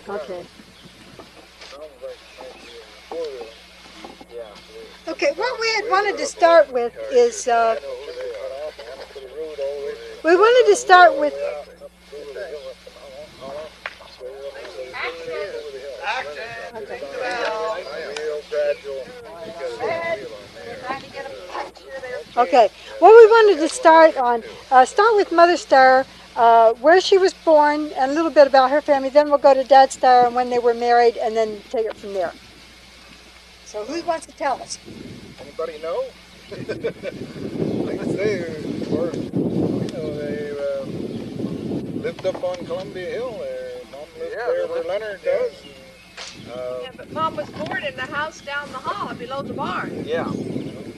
Okay. Sounds like maybe a 4-wheeler. Yeah. Okay, what we had wanted to start with is we wanted to start with. Okay, what we wanted to start on, start with Mother Styer, where she was born, and a little bit about her family. Then we'll go to Dad Styer and when they were married, and then take it from there. So who wants to tell us? Anybody know? Like I say, they lived up on Columbia Hill there. Mom lived there where Leonard does. Yeah, but Mom was born in the house down the hall below the barn. Yeah.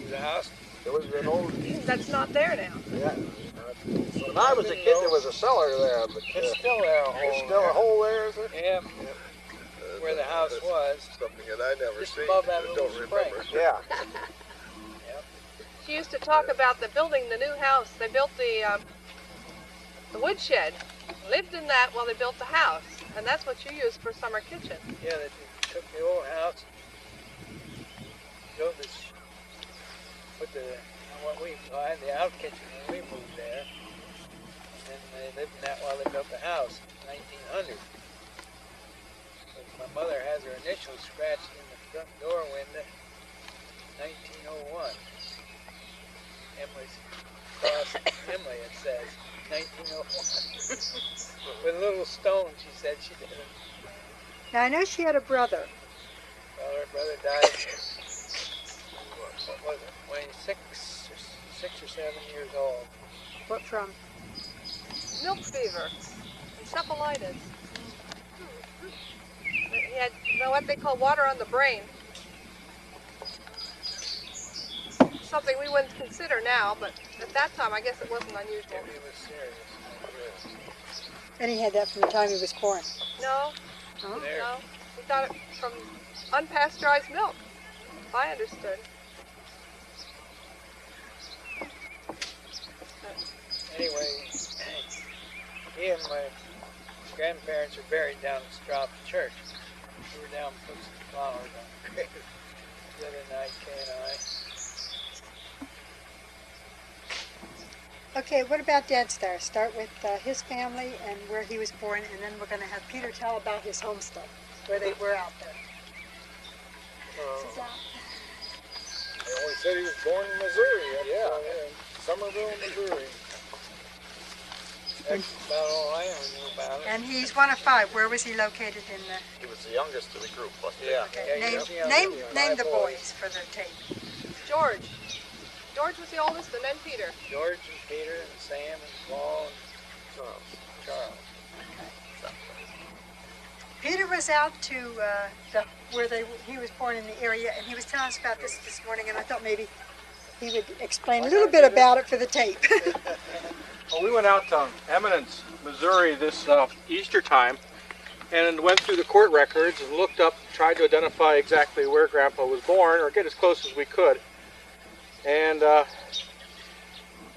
The house, there was an old... That's not there now. Yeah. When I was a kid, there was a cellar there. But, it's still there. There's still a hole there, is it? Yeah. Where the house was. Something that I never Just seen. above that I little don't remember. Yeah. She used to talk about the building the new house. They built the woodshed. Lived in that while they built the house. And that's what you used for summer kitchen. Yeah, they took the old house, built this, put what we call the out kitchen when we moved there. And they lived in that while they built the house in 1900. My mother has her initials scratched in the front door window, 1901. Emily's cross, Emily, it says, 1901. With a little stone, she said she did it. Now I know she had a brother. Well, her brother died, what was it, when he was 6 or 7 years old. What from? Milk fever. Encephalitis. He had, what they call water on the brain. Something we wouldn't consider now, but at that time I guess it wasn't unusual. He was serious. And he had that from the time he was born. No, Oh. no. He got it from unpasteurized milk, if I understood. Anyway, he and my grandparents are buried down at Straub Church. We were down putting some flowers on the grave the other night, Kay and I. Okay, what about Dad Styer? Start with his family and where he was born, and then we're going to have Peter tell about his homestead, where they were out there. They always said he was born in Missouri. Yeah. Somerville, Missouri. That's about all I ever knew about it. And he's one of 5. Where was he located in the... He was the youngest of the group, wasn't he? Yeah. Okay. Name the boys for the tape. George. George was the oldest, and then Peter. George and Peter and Sam and Paul and Charles. Peter was out to he was born in the area, and he was telling us about this morning, and I thought maybe he would explain a little bit about it for the tape. Well, we went out to Eminence, Missouri this Easter time and went through the court records and looked up, tried to identify exactly where Grandpa was born or get as close as we could. And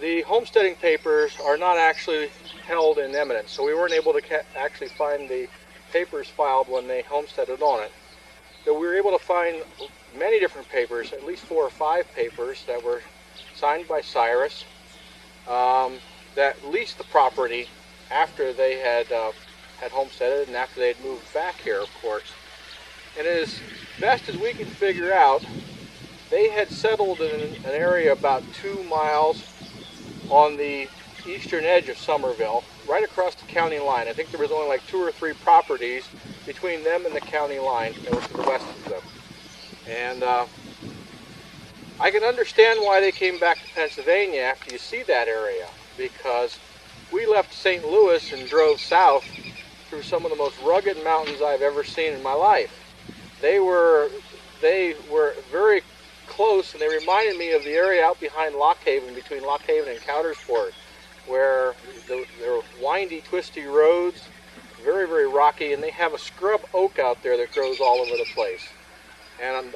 the homesteading papers are not actually held in Eminence, so we weren't able to actually find the papers filed when they homesteaded on it. So we were able to find many different papers, at least 4 or 5 papers that were signed by Cyrus that leased the property after they had homesteaded and after they had moved back here, of course. And as best as we can figure out, they had settled in an area about 2 miles on the eastern edge of Somerville, right across the county line. I think there was only like 2 or 3 properties between them and the county line that was to the west of them. And I can understand why they came back to Pennsylvania after you see that area, because we left St. Louis and drove south through some of the most rugged mountains I've ever seen in my life. They were very close, and they reminded me of the area out behind Lock Haven, between Lock Haven and Coudersport, where there are windy, twisty roads, very, very rocky, and they have a scrub oak out there that grows all over the place. And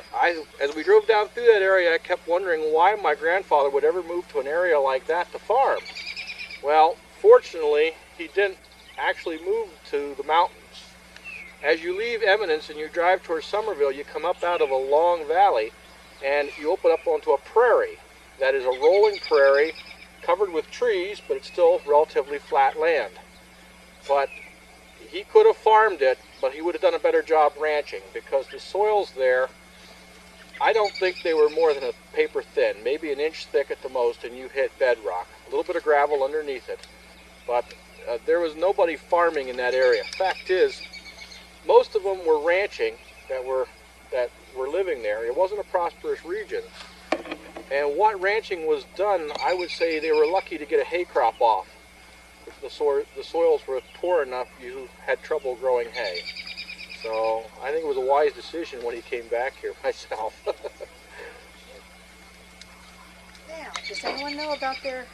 as we drove down through that area, I kept wondering why my grandfather would ever move to an area like that to farm. Well, fortunately, he didn't actually move to the mountains. as you leave Eminence and you drive towards Somerville, you come up out of a long valley and you open up onto a prairie. That is a rolling prairie covered with trees, but it's still relatively flat land. But he could have farmed it, but he would have done a better job ranching, because the soils there, I don't think they were more than a paper thin, maybe an inch thick at the most, and you hit bedrock. A little bit of gravel underneath it. But there was nobody farming in that area. Fact is, most of them were ranching that were living there. It wasn't a prosperous region. And what ranching was done, I would say they were lucky to get a hay crop off. The soils were poor enough you had trouble growing hay. So I think it was a wise decision when he came back here myself. Now, does anyone know about their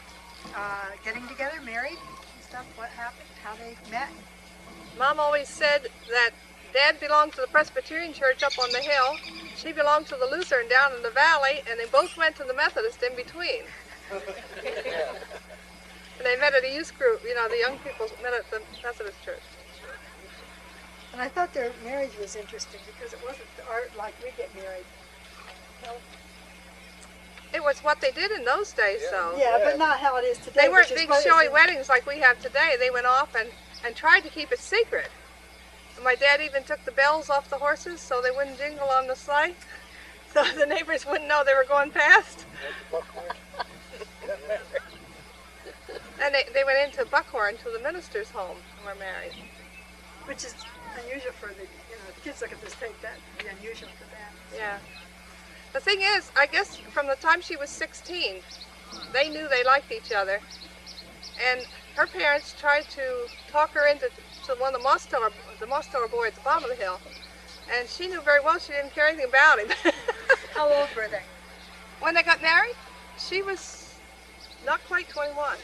getting together, married and stuff? What happened? How they met? Mom always said that Dad belonged to the Presbyterian church up on the hill. She belonged to the Lutheran down in the valley, and they both went to the Methodist in between. And they met at a youth group, you know, the young people met at the Methodist church. And I thought their marriage was interesting because it wasn't the art like we get married. It was what they did in those days, though. Yeah, but not how it is today. They weren't which is big what showy is- weddings like we have today. They went off and tried to keep it secret. And my dad even took the bells off the horses so they wouldn't jingle on the sleigh, so the neighbors wouldn't know they were going past. And they went into Buckhorn to the minister's home and were married. Which is unusual for the, the kids look at this tape, that'd be unusual for that. Yeah. The thing is, I guess from the time she was 16, they knew they liked each other. And her parents tried to talk her into one of the moss tower boy at the bottom of the hill. And she knew very well she didn't care anything about him. How old were they? When they got married, she was not quite 21.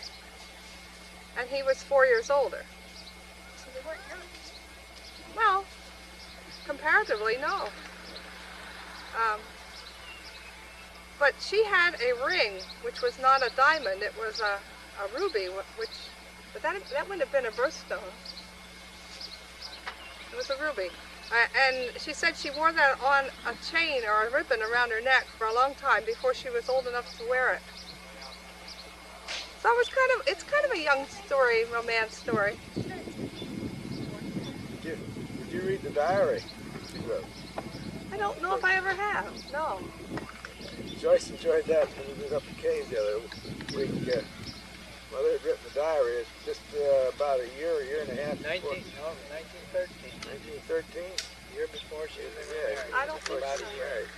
And he was 4 years older. So they weren't young. Well, comparatively, no. But she had a ring, which was not a diamond, it was a ruby, but that wouldn't have been a birthstone. It was a ruby. And she said she wore that on a chain or a ribbon around her neck for a long time before she was old enough to wear it. So it's kind of a young story, romance story. Did you read the diary she wrote? I don't know if I ever have, no. Joyce enjoyed that when we was up the cave the other week. Mother had written the diary. It's just about a year and a half. 1913. 1913? Year before she was married. I don't think About so. a year.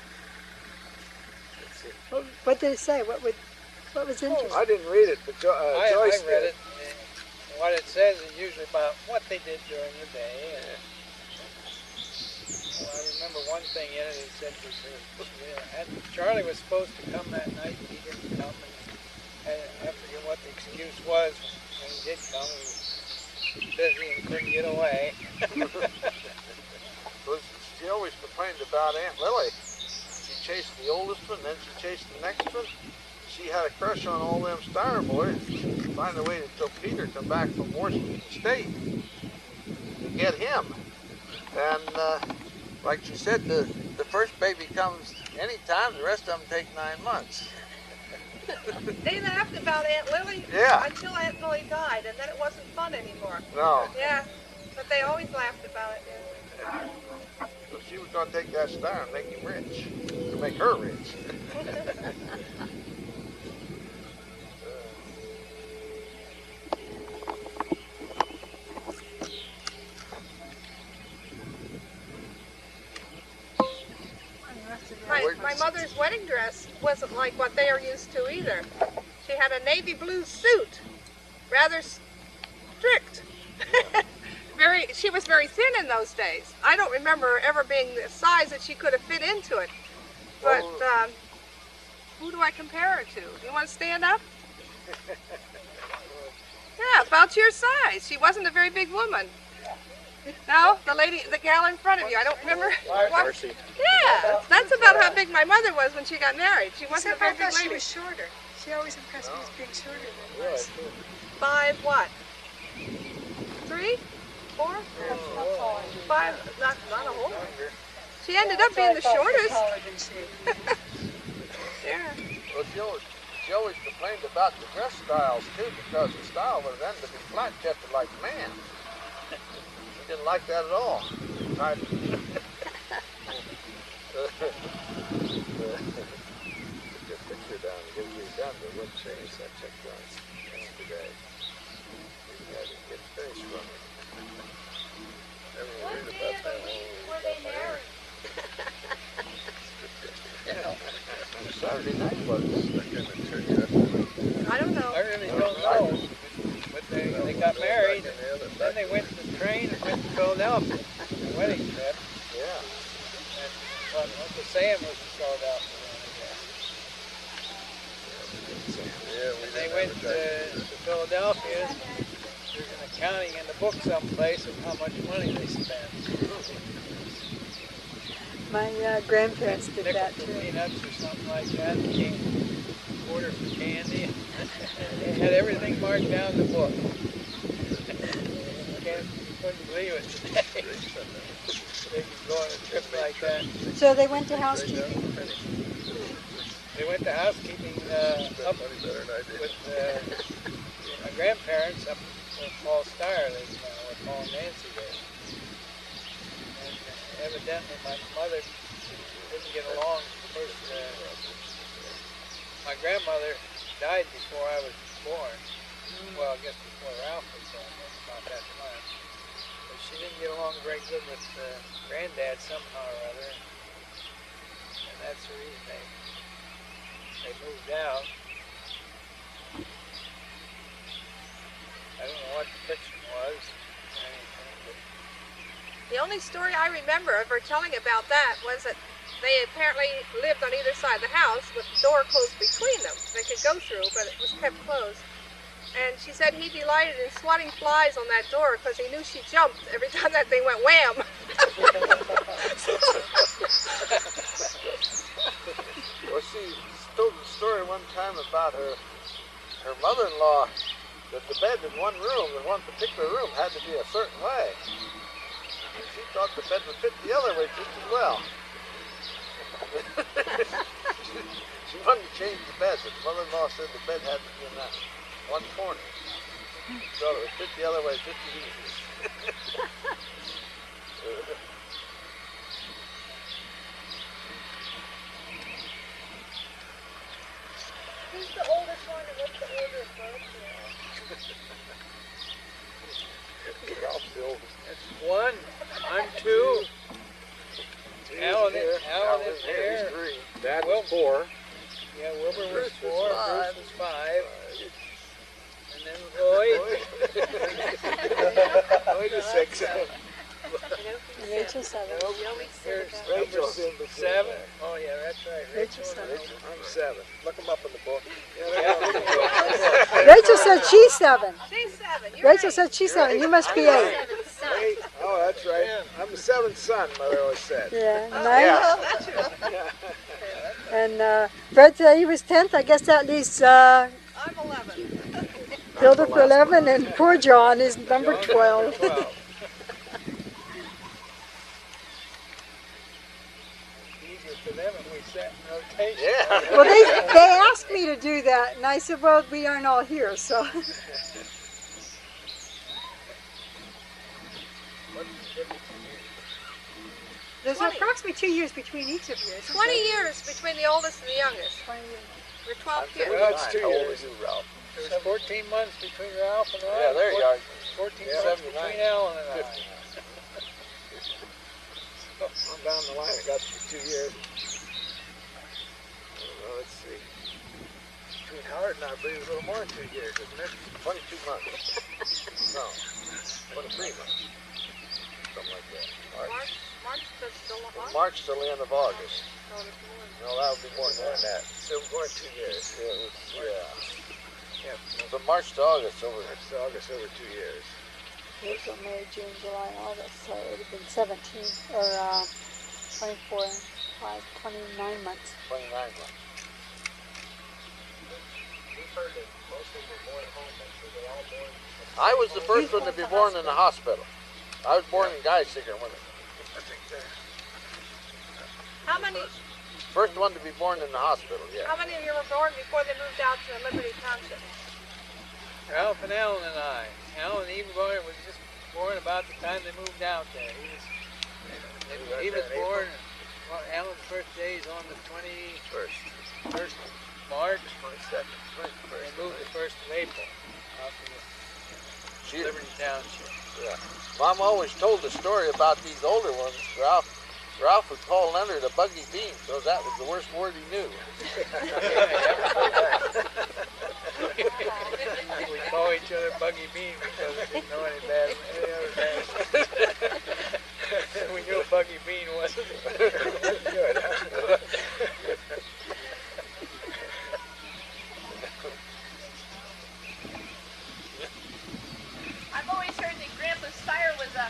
Let's see. What did it say? What was interesting? I didn't read it, but I Joyce read did. it. And what it says is usually about what they did during the day. And, well, I remember one thing in it. He said Charlie was supposed to come that night, and he didn't come. And I forget what the excuse was. When he did come, he was busy and couldn't get away. She always complained about Aunt Lily. She chased the oldest one, then she chased the next one. She had a crush on all them Styer boys. She'd find a way to Peter come back from Washington State to get him. And like she said, the first baby comes anytime, the rest of them take 9 months. They laughed about Aunt Lily until Aunt Lily died, and then it wasn't fun anymore. No. Yeah, but they always laughed about it. Yeah. So she was going to take that Styer and make him rich, to make her rich. My mother's wedding dress wasn't like what they are used to either. She had a navy blue suit, rather strict. She was very thin in those days. I don't remember ever being the size that she could have fit into it. But who do I compare her to? Do you want to stand up? Yeah, about your size. She wasn't a very big woman. No, the gal in front of you. I don't remember. Marcy. Yeah, that's about how big my mother was when she got married. She wasn't a Except very I big thought she lady. was shorter. She always impressed me as being shorter than Yeah, us. 5 what? 3? 4? That's how tall I am. 5, not a whole lot. She ended up being the shortest. Taller than she. Yeah. Well, she always complained about the dress styles too, because the style was then to be flat chested like a man. She didn't like that at all. Tried to Get a picture down and get you down to what change that checked on yesterday. You guys didn't get finished from it. Never read about that. Were they married? Saturday night was it? I don't know. I really don't know. But they got married, and then they went to the train and went to Philadelphia. A wedding trip. Yeah. And Uncle Sam was in Philadelphia. And they went to Philadelphia. There's an accounting in the book someplace of how much money they spent. My grandparents did Nickel that for too. peanuts or something like that. Quarter for candy. They had everything marked down in the book. You couldn't believe it today. They could go on a trip like that. So they went to housekeeping? They went to housekeeping up with my grandparents up with Paul Styer, with Paul and Nancy there. And evidently my mother didn't get along. First, my grandmother died before I was born. Well, I guess before Ralph was born, about that time. But she didn't get along very good with Granddad somehow or other. And that's the reason they moved out. I don't know what the fiction was or anything, but The only story I remember of her telling about that was that they apparently lived on either side of the house with the door closed between them. They could go through, but it was kept closed. And she said he delighted in swatting flies on that door because he knew she jumped every time that thing went wham. Well, she told the story one time about her mother-in-law, that the bed in one particular room had to be a certain way. And she thought the bed would fit the other way just as well. She wanted to change the bed, but the mother-in-law said the bed had to be in that one corner. So it would fit the other way just as easy. Who's the oldest one and what's the order of birth? Ralph's the oldest. that's one. I'm two. Alan is here. He's three. Dad was 4. Yeah, Wilbur was Bruce 4. was 5. Bruce was 5. And then Lloyd. Lloyd was 6. Rachel 7. Here's Rachel's number in between 7. there. Oh yeah, that's right. Rachel Rachel. 7. I'm 7. Look them up in the book. Rachel said she's 7. She's 7. You're Rachel right. said she's 7. You must be 8. 8. Oh, that's right. I'm the 7th son, Mother always said. Yeah, 9. Oh, that's right. And Fred said he was 10th. I guess that leaves I'm 11. Hilda for 11, and poor John is number 12. Easier for them if we sat in rotation. Yeah. Well, they asked me to do that, and I said, well, we aren't all here, so. There's 20. approximately 2 years between each of you. 20 years between the oldest and the youngest. 20 years. We're 12 kids. Well, it's 2 How old years. is you, Ralph? There's 14 months between Ralph and I. Yeah, there you are. 14 Yeah. months 79. between Alan and I. 50. I'm down the line. I got you 2 years. Well, let's see. Between Howard and I, I believe it was a little more than 2 years, isn't it? 22 months. No, 23 months. Something like that. March to July. March till the end of August. No, there's more than No, that would be more than that. Still more than 2 years. Yeah, it was, yeah. From March to August, over 2 years. April, May, June, July, August, so it would have been 17, or 24, 5, 29 months. 29 months. I was the first one to be born in the hospital. I was born in Geisinger when How many? first one to be born in the hospital. Yeah. How many of you were born before they moved out to Liberty Township? Ralph and Alan and I. Alan Eberboy was just born about the time they moved out there. He was born, well, Alan's first day is on the 21st of March. 22nd. They moved the 1st of April out to Liberty Township. Yeah. Mom always told the story about these older ones. Ralph would call Leonard a buggy bean because that was the worst word he knew. We call each other Buggy Bean because we didn't know any other bad. We knew a Buggy Bean wasn't good. I've always heard that Grandpa Styer was a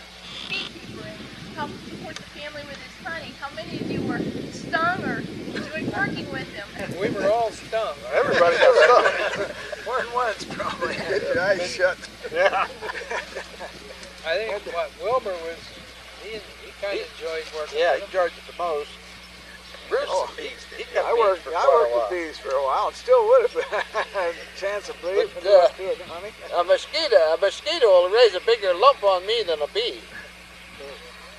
beekeeper and helped support the family with his honey. How many of you were stung or enjoyed working with him? We were all stung. Everybody got stuff. More than once, probably. Get your eyes shut. Yeah. I think what Wilbur was, he kind of enjoyed working Yeah, with he them. charged it the most. Bruce, he kept I bees worked for quite a while. with bees for a while, and still would if I had a chance of breeding But, for the honey. A mosquito will raise a bigger lump on me than a bee.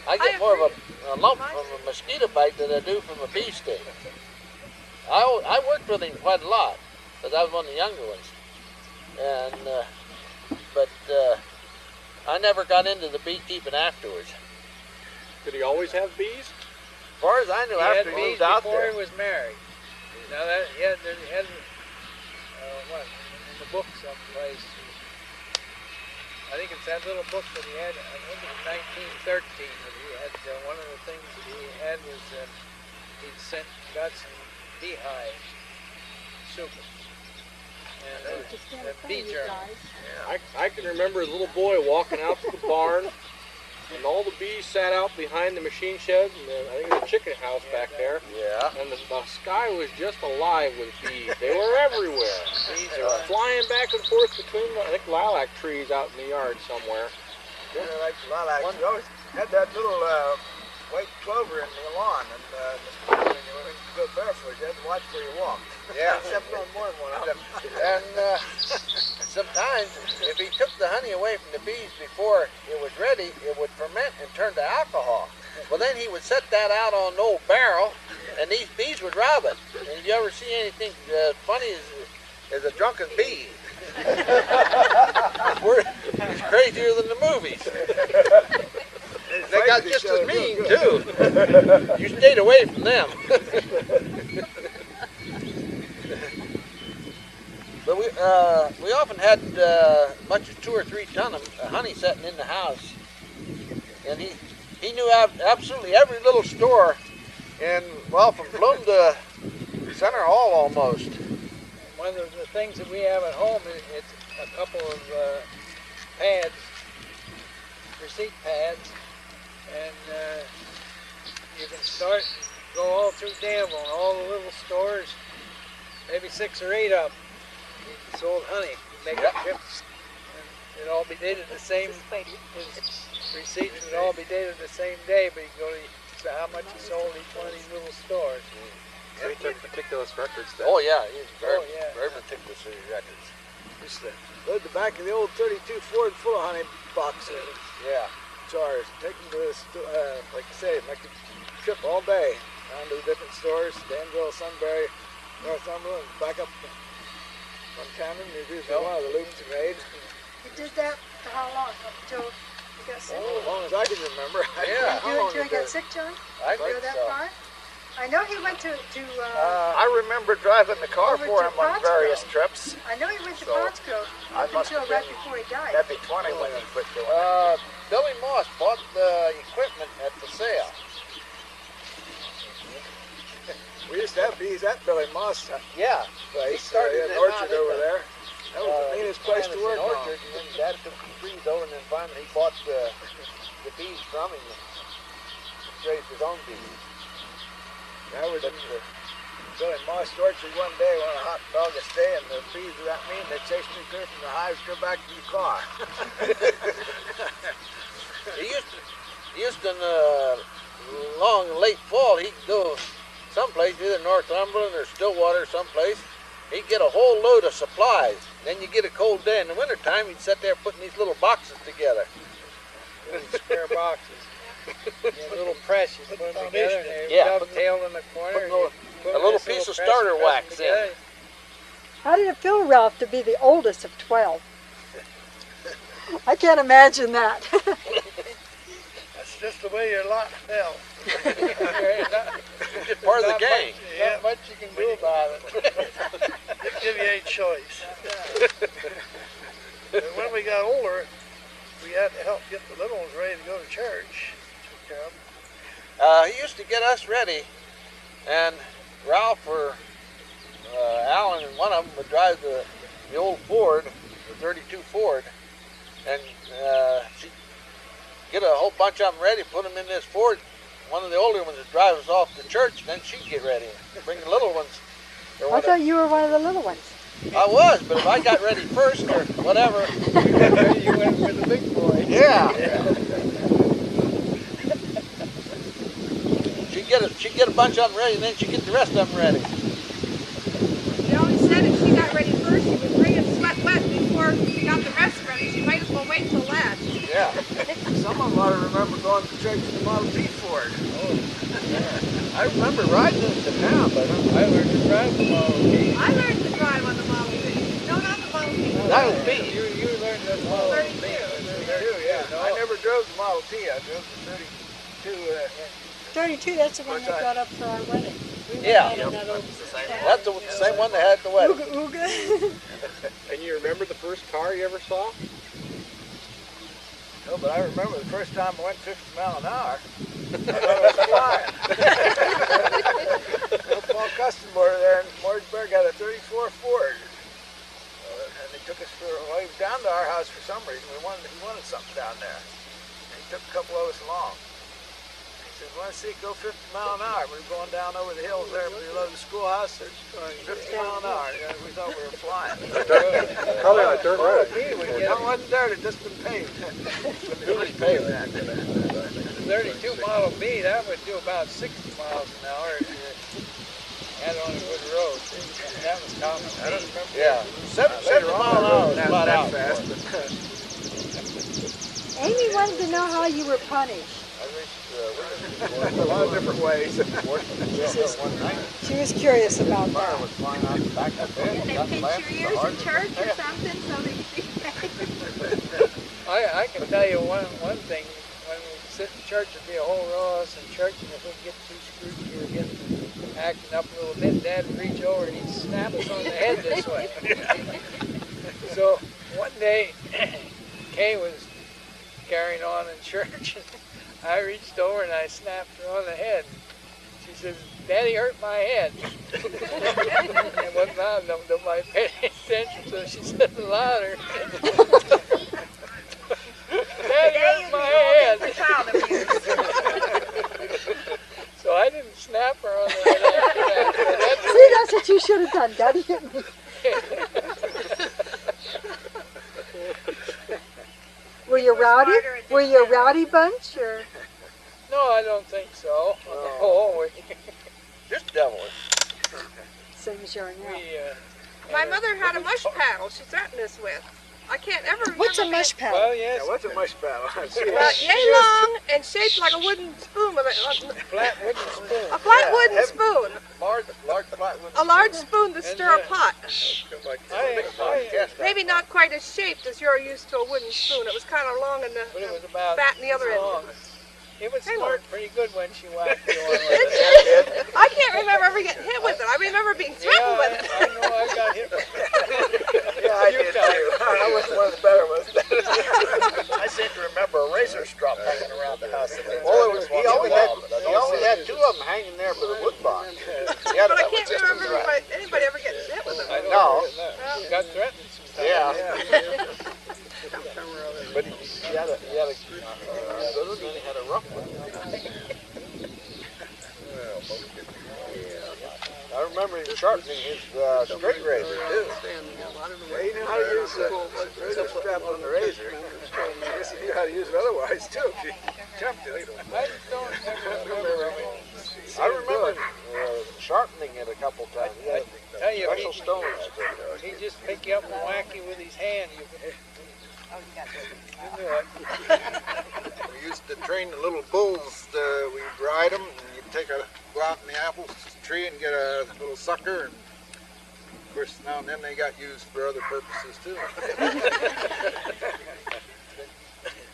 I get more of a lump from a mosquito bite than I do from a bee sting. I worked with him quite a lot because I was one of the younger ones, but I never got into the beekeeping afterwards. Did he always have bees? As far as I knew, He had after he bees moved out before there. he was married. Now that he had what in the book someplace. I think it's that little book that he had. I think it was 1913 that he had. One of the things that he had was he'd got some beehives, super, and bee germ. I can remember a little boy walking out to the barn, and all the bees sat out behind the machine shed, and I think the chicken house back there. Yeah. And the sky was just alive with bees. They were everywhere. Bees were flying back and forth between, I think, lilac trees out in the yard somewhere. Yeah, like lilac. We always had that little white clover in the lawn, and when you go barefoot, you had to watch where you walked. Yeah. Except on more than one of them. And sometimes, if he took the honey away from the bees before it was ready, it would ferment and turn to alcohol. Well, then he would set that out on an old barrel, and these bees would rob it. And if you ever see anything funny as a drunken bee, it's crazier than the movies. They got just as mean, too. You stayed away from them. But we often had much as 2 or 3 tons of honey sitting in the house, and he knew absolutely every little store, and well, from Bloom to Center Hall almost. One of the things that we have at home is it's a couple of pads, receipt pads, and you can start and go all through Danville and all the little stores, maybe 6 or 8 of them. Sold honey. You make up trips, and it'd all be dated the same. His receipts would all be dated the same day, but you go to how much he sold each one of these little stores. So he took meticulous records then. Oh yeah, he's very, Oh, yeah. very meticulous with his records. Just load the back of the old 32 Ford full of honey boxes, Yeah. jars, take them to the like I say, make the trip all day down to the different stores, Danville, Sunbury, Northumberland, back up from Camden. There's usually one of the loops and raids. You did that for how long? Up until you got sick? Oh, as long as I can remember. Yeah. Did you do it until you got sick, John? I Go think that so. far? I know he went to I remember driving the car Over for to him on Pottsville. various trips. I know he went to So, Pottsville I up must until have right been- before he died. That'd be 20 when he quit doing it. Billy Moss bought the equipment at the sale. We used to have bees at Billy Moss' Yeah. place. He started an them orchard out in over the- there. That was the meanest place to work on. Orchard, and then Dad took the trees over, and then finally he bought the bees from him and raised his own bees. I was in the Billy Moss orchard one day on a hot August day, and the bees were that mean they chased me clear from the hives, clear back to the car. He used to in the long late fall, he'd go someplace, either Northumberland or Stillwater or someplace. He'd get a whole load of supplies. Then you get a cold day in the wintertime, he'd sit there putting these little boxes together. Little square boxes. A little press, you put them together, and they Yeah, dovetailed in the corner. a little piece of starter wax in. How did it feel, Ralph, to be the oldest of 12? I can't imagine that. That's just the way your lot fell. It's just part of the game. Not much you can do about it. They give you a choice. And when we got older, we had to help get the little ones ready to go to church. He used to get us ready, and Ralph or Alan and one of them would drive the old Ford, the 32 Ford, and she'd get a whole bunch of them ready, put them in this Ford. One of the older ones would drive us off to church, then she'd get ready, bring the little ones. I thought you were one of the little ones. I was, but if I got ready first or whatever. You went with the big boy. Yeah. She'd get a bunch of them ready, and then she'd get the rest of them ready. She always said if she got ready first, she would bring it sweat wet before she got the rest ready. She might as well wait till last. Yeah. Some of them ought to remember going to church in the Model T Ford. I remember riding it to town, but I learned to drive the Model T. I learned to drive on the Model T. No, not the Model T. Model T. You learned the Model T. 32. Yeah. No, I never drove the Model T. I drove the 32. 32, that's the one they got up for our wedding. We Yeah. went on that old That's the same one they had at the wedding. Ooga, ooga. And you remember the first car you ever saw? No, but I remember the first time I went 50 miles an hour. I thought I was flying. Little Paul Customer there in Morrisburg had a 34 Ford. And they took us well, he was down to our house for some reason. He wanted something down there. And he took a couple of us along. He said, well, let's see, go 50 miles an hour. We were going down over the hills there below the schoolhouse. They're going 50 miles an hour. Yeah, we thought we were flying. Probably on a dirt road. No, it wasn't dirt, it just been paved. Who was paving that? The 32 Model B, that would do about 60 miles an hour if you had it on a good road. That was common. I don't remember. Yeah. 70 miles an hour was flat out fast. Amy wanted to know how you were punished. A lot of different ways. She was curious about that. Did they pinch your ears in church or something so they could see? I can tell you one thing. When we sit in church, there'd be a whole row of us in church, and if we get too screwed, we were getting acting up a little bit, Dad would reach over and he'd snap us on the head this way. So one day, Kay was carrying on in church, and I reached over and I snapped her on the head. She says, Daddy hurt my head. And wasn't loud enough, nobody paid attention, so she said louder. Daddy hurt my head. So I didn't snap her on the head after that. See, that's what you should have done. Daddy hit me. Were you rowdy? Were you a rowdy bunch, or? No, I don't think so. Oh, Just devilish. Same as you are now. My mother had a mush paddle she threatened us with. I can't ever remember. What's a mush paddle? well, yes. What's a mush paddle? About yay long and shaped like a wooden spoon with Flat wooden spoon. a flat wooden spoon. Large flat wooden A large spoon to stir a pot. Maybe not quite as shaped as you're used to a wooden spoon. It was kind of long and But it was about fat in the other long. end. It was smart pretty good when she whacked the oil. I can't remember ever getting hit with it. I remember being threatened with it. I know I got hit with it. Yeah, I did too. I was one of the better ones. I seem to remember a razor strop hanging around the house. Well, he only had two of them hanging there for the wood box. But I can't remember anybody ever getting hit with it. No. Got threatened sometimes. Yeah. But he had a rough one. I remember him sharpening his straight razor too. Yeah, he knew how to use the razor strap on the razor. I guess he knew how to use it otherwise too. If you jumped it. I don't remember. I remember sharpening it a couple times. I tell you, Special stones. he just pick you up and whack you with his hand. You knew it. We used to train the little bulls. We'd ride them, and you'd go out in the apple tree and get a little sucker. And of course, now and then they got used for other purposes too.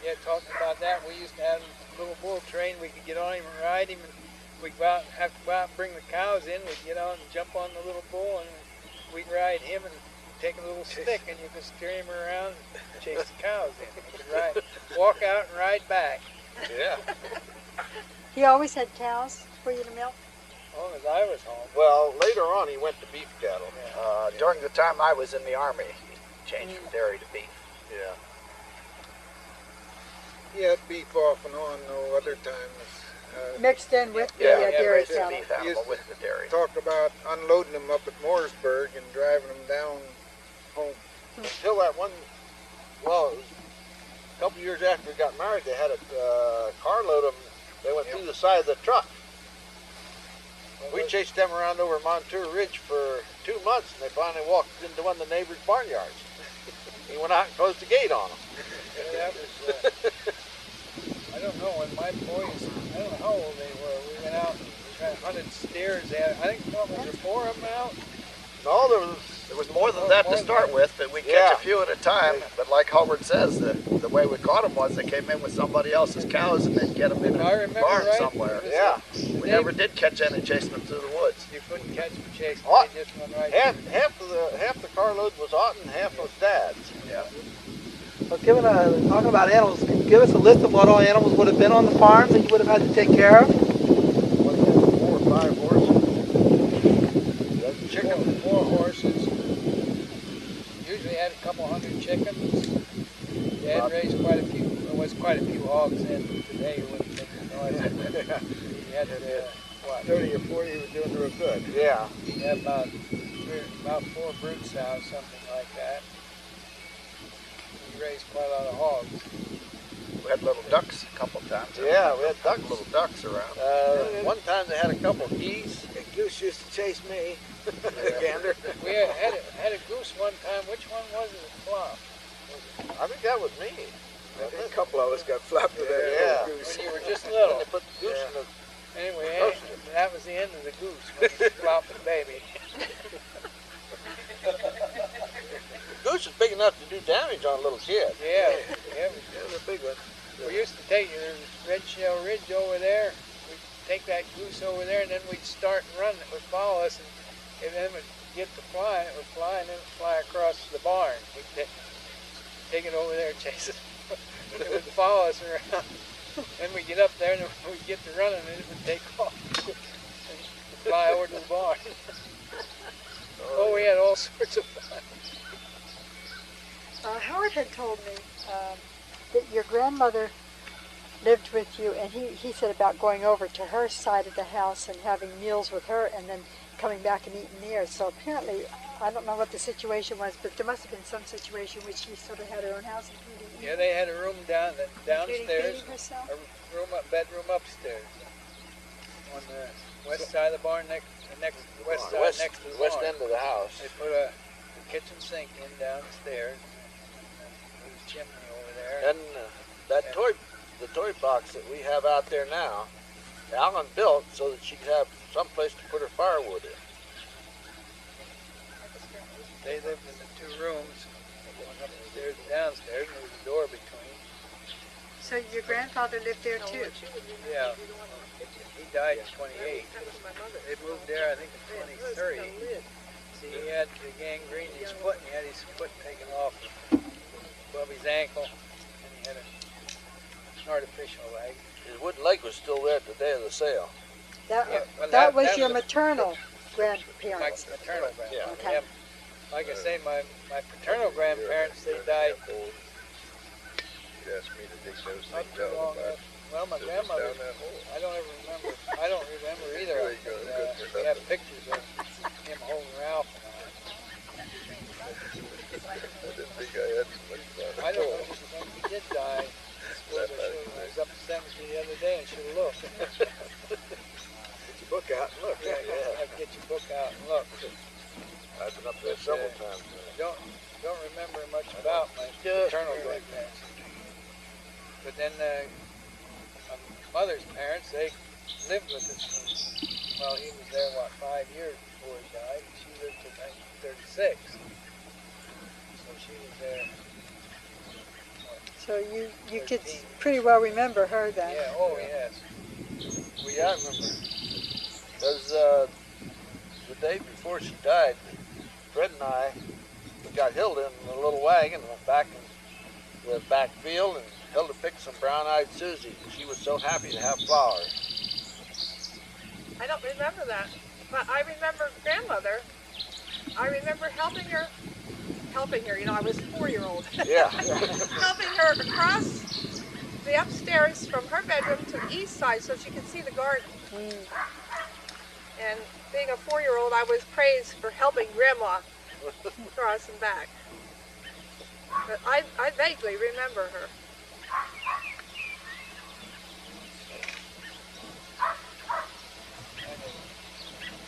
Yeah, talking about that, we used to have a little bull train. We could get on him and ride him, and we'd go out and have to go out and bring the cows in. We'd get on and jump on the little bull, and we'd ride him and take a little stick, and you could steer him around and chase the cows in. You could walk out and ride back. Yeah. He always had cows for you to milk? As long as I was home. Well, later on he went to beef cattle. During the time I was in the Army, he changed from dairy to beef. Yeah. He had beef off and on, no other times. Mixed in with the Yeah, dairy raised a cattle. beef animal with the dairy. Talk about unloading them up at Mooresburg and driving them down home. Until that one, well, it was a couple years after we got married, they had a carload of them. They went through the side of the truck. We chased them around over Montour Ridge for 2 months, and they finally walked into one of the neighbors' barnyards. He went out and closed the gate on them. Yeah, that was, I don't know, when my boys, I don't know how old they were. We went out and we kind of hunted steers. I think was there 4 of them out? No, There was more than that to start with, but we catch a few at a time. But like Howard says, the way we caught them was they came in with somebody else's cows and they'd get them in a barn somewhere. Yeah. We never did catch any chasing them through the woods. You couldn't catch them chasing them. What? They just went right half the carload was Otten, half was Dad's. Yeah. Well, talking about animals, can you give us a list of what all animals would have been on the farms that you would have had to take care of? 4 or 5 horses. chicken, 4 horses. Usually had a couple hundred chickens. Dad raised quite a few. There was quite a few hogs in today. You wouldn't think he had 30 or 40, he was doing real good. Yeah. He had about 4 brood sows, something like that. He raised quite a lot of hogs. We had little ducks a couple times. Yeah, we had ducks. Little ducks around. One time they had a couple geese. A goose used to chase me. Gander. We had a goose one time. Which one was it? Flop. I think that was me. A couple of us got flopped with that Yeah. little goose. When you were just little. They put the goose in the Anyway, that was the end of the goose when he flopped the baby. The goose is big enough to do damage on a little kid. Yeah, It was a big one. We used to take Red Shell Ridge over there. We'd take that goose over there, and then we'd start and run. It would follow us, and then it would get to fly, and it would fly, and then it would fly across the barn. We'd take it over there and chase it. It would follow us around. Then we'd get up there, and we'd get to running, and it would take off and fly over to the barn. Oh, we had all sorts of fun. Howard had told me that your grandmother lived with you, and he said about going over to her side of the house and having meals with her and then coming back and eating there. So apparently, I don't know what the situation was, but there must have been some situation which she sort of had her own house. Yeah, they had a room downstairs, herself? a bedroom upstairs, on the west side of the barn, next to the West barn. end of the house. They put a kitchen sink in downstairs, and a little chimney over there. And the toy box that we have out there now, Alan built so that she could have some place to put her firewood in. They lived in the 2 rooms, one upstairs and downstairs, and there was a door between. So your grandfather lived there too? Yeah. He died in 28. They moved there, I think, in 2030. See, he had the gangrene in his foot, and he had his foot taken off above his ankle, and he had an artificial leg. His wooden leg was still there at the day of the sale. That was your maternal grandparents? My maternal grandparents. Yeah. Okay. Yeah. Like I say, my paternal grandparents, they died He asked me to dig those not things too out. long after. Well, my grandmother, Down that hole. I don't remember either of them. Really good, We have pictures of get your book out and look. I've been up there several times. Don't remember much about my paternal grandparents. But then my mother's parents, they lived with us from, well, he was there, 5 years before he died, and she lived till 1936. So she was there. So you could pretty well remember her then. Yeah, oh yes. Well, yeah, I remember. Because the day before she died, Fred and I got Hilda in a little wagon and went back in the back field, and Hilda picked some brown-eyed Susie. She was so happy to have flowers. I don't remember that, but I remember grandmother. I remember helping her, you know, I was a 4-year-old. Yeah. Helping her across the upstairs from her bedroom to the east side so she could see the garden. And being a 4-year-old, I was praised for helping grandma across and back. But I vaguely remember her.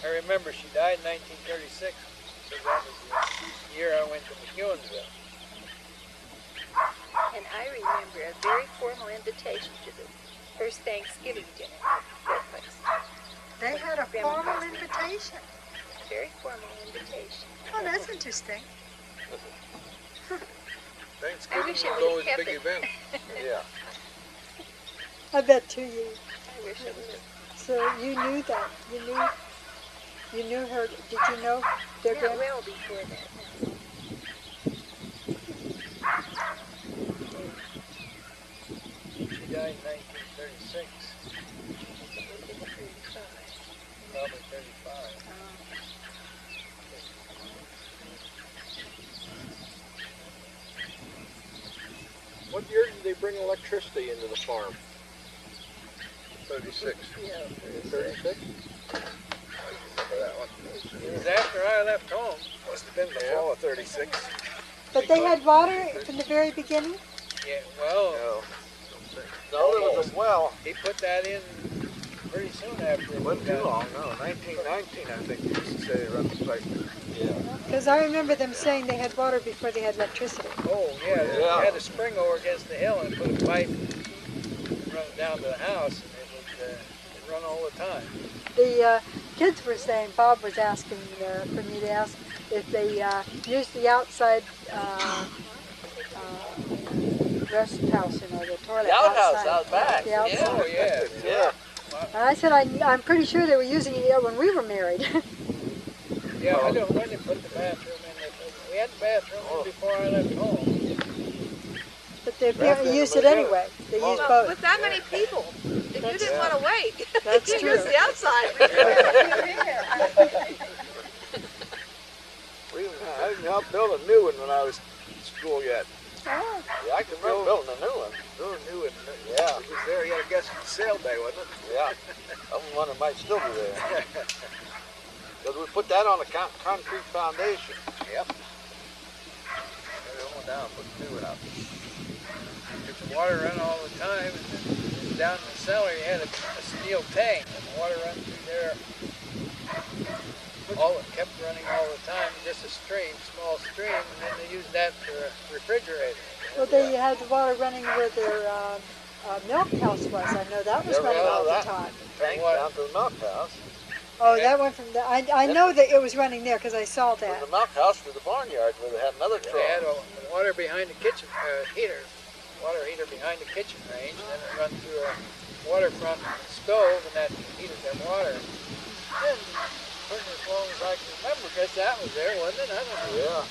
I remember she died in 1936. Because that was the year I went to McEwensville. And I remember a very formal invitation to the first Thanksgiving dinner at their place. They had a formal invitation. Very formal invitation. Oh, that's interesting. Thanksgiving wish was I would've always a kept big it. event. Yeah. I bet too you. I wish I would have. So you knew that. You knew her. Did you know their Not grandma? well before that. She died in 1936. Probably 35. What year did they bring electricity into the farm? 36. Yeah, 36? That one. it was after I left home. Must have been the fall of 36. But they had water from the very beginning? Yeah, well, No, there was a well. he put that in pretty soon after It wasn't too long, no. 1919, I think, they used to say they run the pipe. Yeah. Because I remember them saying they had water before they had electricity. Oh, yeah, Yeah. they had a spring over against the hill and put a pipe and run it down to the house, and it would run all the time. The kids were saying, Bob was asking for me to ask if they used the outside rest house, you know, the toilet The outhouse outside. out back. The outside. Oh, yeah. Yeah. And I said, I'm pretty sure they were using it when we were married. Yeah, I don't know when they put the bathroom in there. We had the bathroom in before I left home. But they apparently used it anyway. They used Well, both. with that many people, if you didn't want to wait, That's you true. used the outside. I didn't help build a new one when I was in school yet. Oh. Yeah, I can remember building a new one. Yeah. He was there, he had a guest sale day, wasn't it? Yeah. I'm one that might still be there. Because we put that on a concrete foundation. Yep. They went down, put the new one up. If the water run all the time, and then down in the cellar you had a steel tank, and the water run through there. It kept running all the time, just a stream, small stream, and then they used that for a refrigerator. Well, they had the water running where their milk house was. I know that was Never running had all the that. time. Tank down to the milk house. Oh, that one from the, I know that it was running there because I saw From that. the milk house to the barnyard where they had another They had trough. a water behind the kitchen heater, water heater behind the kitchen range, and then it run through a waterfront stove, and that heated their water. And for as long as I can remember, guess that was there, wasn't it? I don't know. Yeah.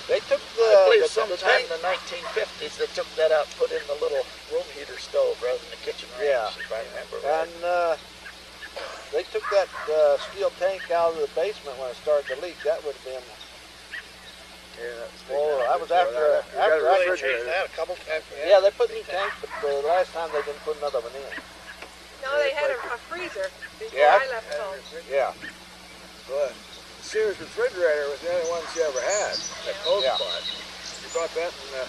They took I believe the sometime sometime in the 1950s, they took that out, put in the little room heater stove rather than the kitchen range, Yeah. if I remember right. And they took that steel tank out of the basement when it started to leak. That would have been, that was after Really I changed that a couple times. Yeah, they put new tanks, but the last time they didn't put another one in. No, they had a freezer before Yeah. I left home. Yeah. But Sears refrigerator was the only one she ever had, that cold Yeah. spot. She bought that in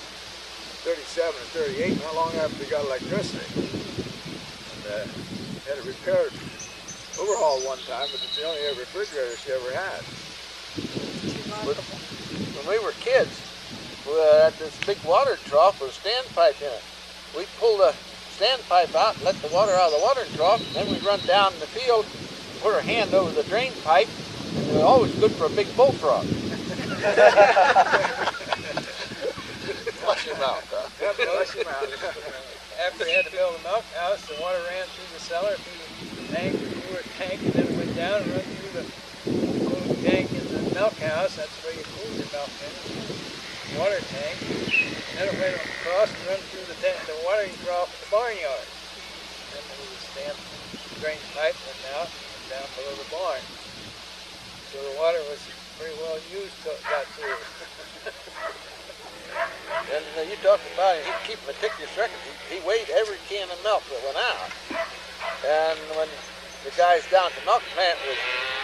37 and 38, not long after they got electricity. And had it repaired overhaul one time, but it's the only refrigerator she ever had. When we were kids, we had this big water trough with a standpipe in it. We'd pull the standpipe out and let the water out of the watering trough, and then we'd run down in the field, put our hand over the drain pipe, and it was always good for a big bullfrog. Flush him out, huh? Yep, flush him out. After we had to build a milk house, the water ran through the cellar, through the tank, the cooler tank, and then it went down and run through the cooling tank in the milk house. That's where you cool your milk in, the water tank. And then it went across and run through the watering trough in the barnyard. And then there was a stamp drain pipe went out and down below the barn. So the water was pretty well used till it got through. And you talked about it, he'd keep meticulous records. He weighed every can of milk that went out. And when the guys down at the milk plant would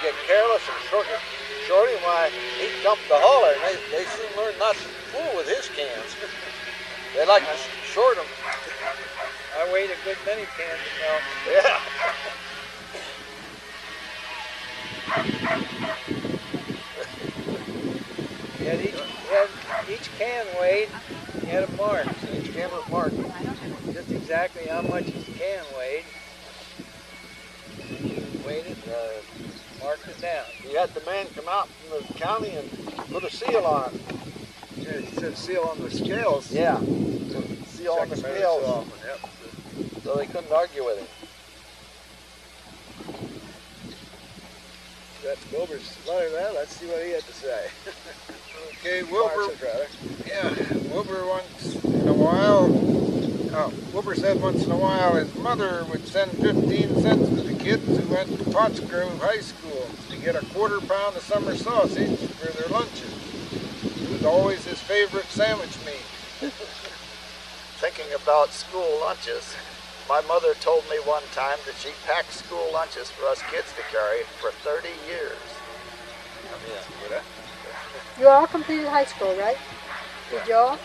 get careless and short him, why, he'd dump the hauler, and they soon learned not to fool with his cans. They like to short them. I weighed a good many cans of milk. Yeah. Each can weighed, he had a mark. So each can was marked. Just exactly how much each can weighed. Weighed it, marked it down. You had the man come out from the county and put a seal on it. Yeah, he said seal on the scales. Yeah. Seal on the scales. Yep. So they couldn't argue with him. That's Wilbur's letter there. Let's see what he had to say. Okay, Wilbur. Marks, rather. Yeah, Wilbur once in a while. Wilbur said once in a while his mother would send 15 cents to the kids who went to Pottsgrove High School to get a quarter pound of summer sausage for their lunches. It was always his favorite sandwich meat. Thinking about school lunches, my mother told me one time that she packed school lunches for us kids to carry for 30 years. Yeah. You all completed high school, right? Did you all?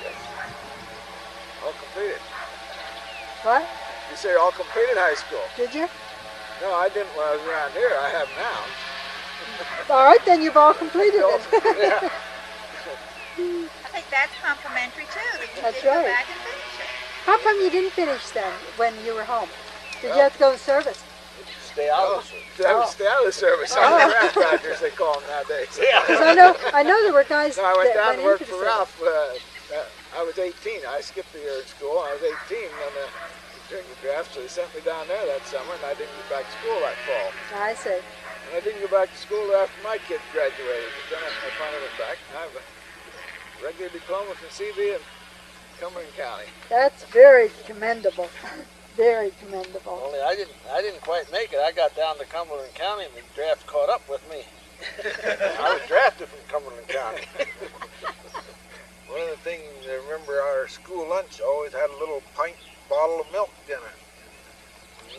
All completed. What? You say all completed high school? Did you? No, I didn't when I was around here. I have now. All right, then you've all completed it. Yeah. I think that's complimentary too, that you That's did go right. back and finish it. How come you didn't finish then when you were home? Did you have to go to service? Stay out of the Stay out of the service. I'm the rat badgers, they call them nowadays. Yeah. 'Cause I know there were guys No, I went that down went to work into for the service. Ralph. I was 18. I skipped a year in school. I was 18 during the draft, so they sent me down there that summer, and I didn't go back to school that fall. I see. And I didn't go back to school after my kids graduated. But then I finally went back, and I have a regular diploma from CB in Cumberland County. That's very commendable. Very commendable. Only I didn't quite make it. I got down to Cumberland County and the draft caught up with me. I was drafted from Cumberland County. One of the things I remember, our school lunch always had a little pint bottle of milk in it.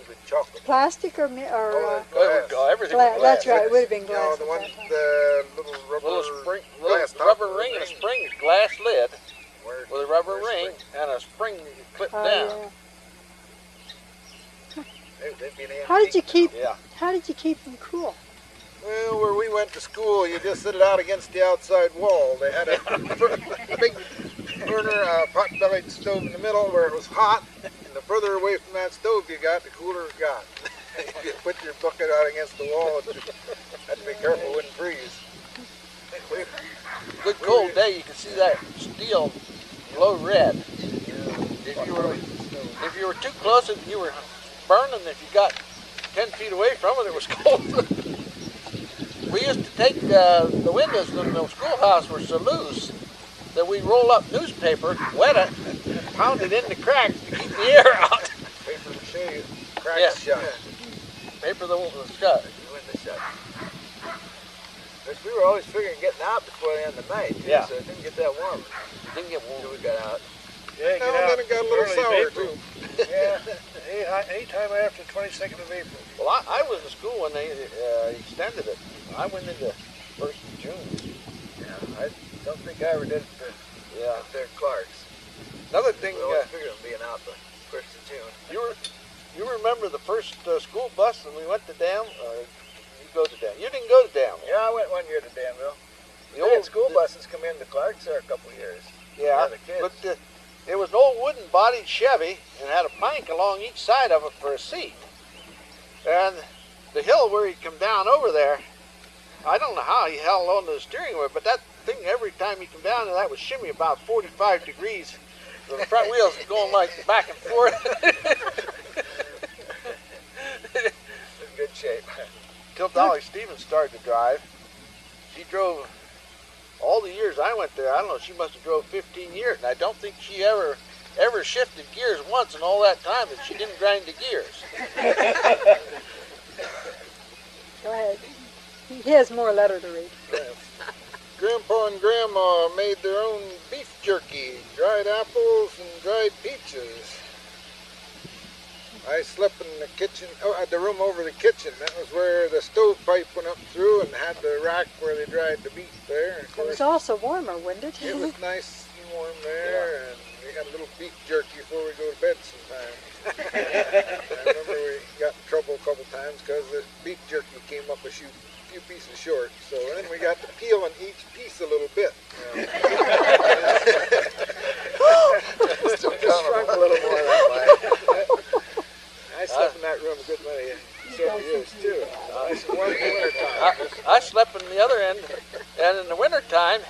With chocolate. Plastic or Everything glass? was glass. That's right. It would have been You glass. know, the one, the little glass top rubber with a ring and a spring glass lid Where- with a rubber where's ring and a spring clipped Oh, down. yeah. They'd be an How did you antique. keep? Yeah. How did you keep them cool? Well, where we went to school, you just sit it out against the outside wall. They had a big burner, pot-bellied stove in the middle where it was hot, and the further away from that stove you got, the cooler it got. If you put your bucket out against the wall, you had to be careful it wouldn't freeze. Good cold day, you could see that steel glow red. If you were too close, you were burning. If you got 10 feet away from it, it was cold. We used to take the windows in the schoolhouse were so loose that we roll up newspaper, wet it, and pound it into cracks to keep the air out. Paper mache, cracked Yeah. shut. Paper that was shut. The window shut. But we were always figuring getting out before the end of the night, too, Yeah. so it didn't get that warm Didn't get warm. until we got out. Yeah, Now and then it got a little sour, April. too. Yeah, anytime after 22nd of April. Well, I was in school when they extended it. I went into 1st of June. Yeah, I don't think I ever did it Yeah. up there at Clark's. Another thing, We always figured on being out the 1st of June. you You remember the first school bus when we went to Dam? You go to Dam. You didn't go to Dam. Yeah, I went one year to Danville. The They had school buses come into Clark's there a couple of years. Yeah, the kids. but it was an old wooden-bodied Chevy and had a plank along each side of it for a seat. And the hill where he'd come down over there, I don't know how he held on to the steering wheel, but that thing, every time he come down, that would shimmy about 45 degrees. So the front wheels were going like back and forth. In good shape. Till Dolly Stevens started to drive. She drove all the years I went there. I don't know, she must have drove 15 years, and I don't think she ever shifted gears once in all that time that she didn't grind the gears. Go ahead. He has more letter to read. Grandpa and Grandma made their own beef jerky, dried apples, and dried peaches. I slept in the kitchen, the room over the kitchen. That was where the stovepipe went up through and had the rack where they dried the beef there. Of It course, was also warmer, wasn't it? it was nice and warm there, and we had a little beef jerky before we go to bed sometimes. I remember we got in trouble a couple times because the beef jerky came up a few pieces short. So then we got to peel on each piece a little bit. Still Shrunk a little more that way. I slept in that room a good many several years too. I slept in the winter time. I slept in the other end, and in the winter time,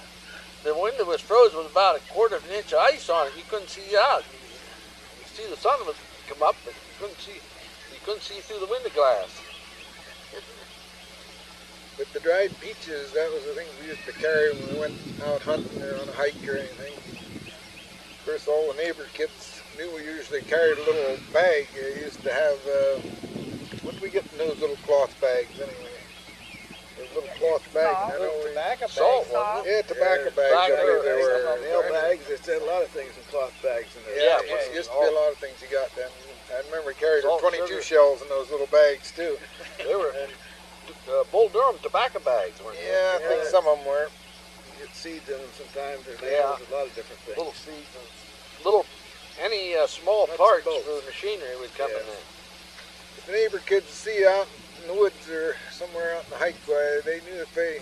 the window was frozen with about a quarter of an inch of ice on it. You couldn't see out. You see the sun would come up, but you couldn't see through the window glass. But the dried peaches, that was the thing we used to carry when we went out hunting or on a hike or anything. Of course, all the neighbor kids knew we usually carried a little bag. We used to have, what did we get in those little cloth bags anyway? Those little cloth bags. I know Tobacco Salt, bags. wasn't it? Yeah, tobacco bags. I believe they were. Nail bags. They said a lot of things in cloth bags in there. Yeah, it used to be a lot of things you got then. I remember we carried Salt, 22 sugar. shells in those little bags too. They were Bull Durham tobacco bags, weren't they? Yeah, I think some of them were. You get seeds in them sometimes. There's Yeah. a lot of different things. Little seeds and any small Nuts and parts bolts. for the machinery would come in Yeah. there. If the neighbor kids see you out in the woods or somewhere out in the hike, why, they knew if they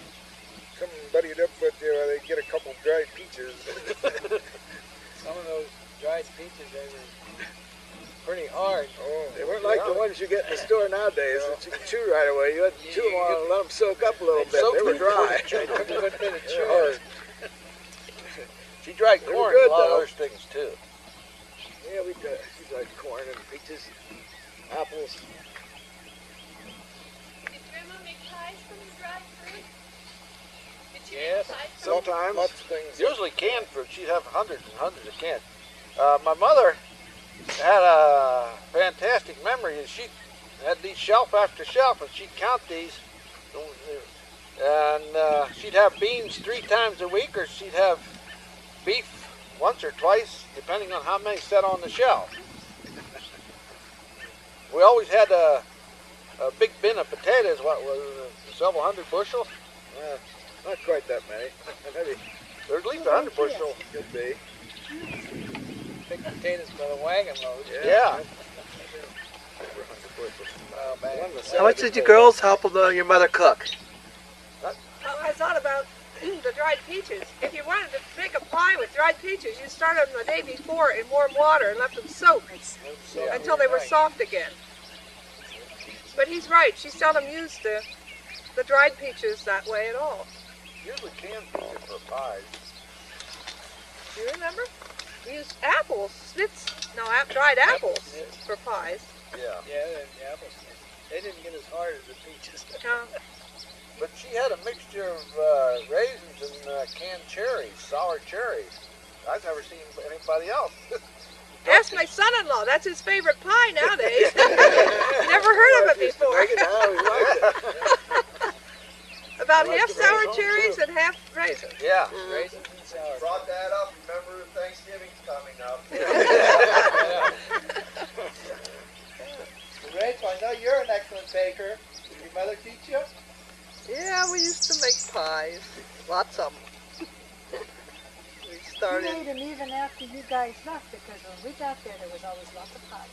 come and buddied up with you, they'd get a couple dried peaches. Some of those dried peaches, they were pretty hard. Oh, They weren't like the ones you get in the store nowadays that you can chew right away. You had to chew them on and let them soak up a little bit. soak They were them. dry. A good bit of They're chewing. hard. She dried They were corn good, and a lot of though. other things too. Yeah, we dried corn and peaches, apples. Did Grandma make pies from the dried fruit? Did she Yes. make pies from Sometimes. Lots of things. Usually canned fruit. She'd have hundreds and hundreds of cans. My mother had a fantastic memory. She had these shelf after shelf, and she'd count these. And she'd have beans 3 times a week, or she'd have beef once or twice, depending on how many set on the shelf. We always had a big bin of potatoes. What was it, several hundred bushels? Not quite that many. Maybe There's at least 100 bushels. could be. Big potatoes by the wagon load. Yeah. Oh, man. How much did you girls help your mother cook? Well, I thought about the dried peaches. If you wanted to make a pie with dried peaches, you started them the day before in warm water and left them soak until they were soft again. But he's right. She seldom used the dried peaches that way at all. Usually canned peaches for pies. Do you remember? We used apples, dried apples for pies. Yeah. Yeah, the apples. They didn't get as hard as the peaches. No. But she had a mixture of raisins and canned cherries, sour cherries. I've never seen anybody else. Ask my son-in-law. That's his favorite pie nowadays. Never heard of it before. About half sour cherries and half raisins. Yeah. Raisins and sour. Brought that up. Remember Thanksgiving's coming up. Rachel, I know you're an excellent baker. Did your mother teach you? Yeah, we used to make pies. Lots of them. We We started. made them even after you guys left because when we got there was always lots of pies.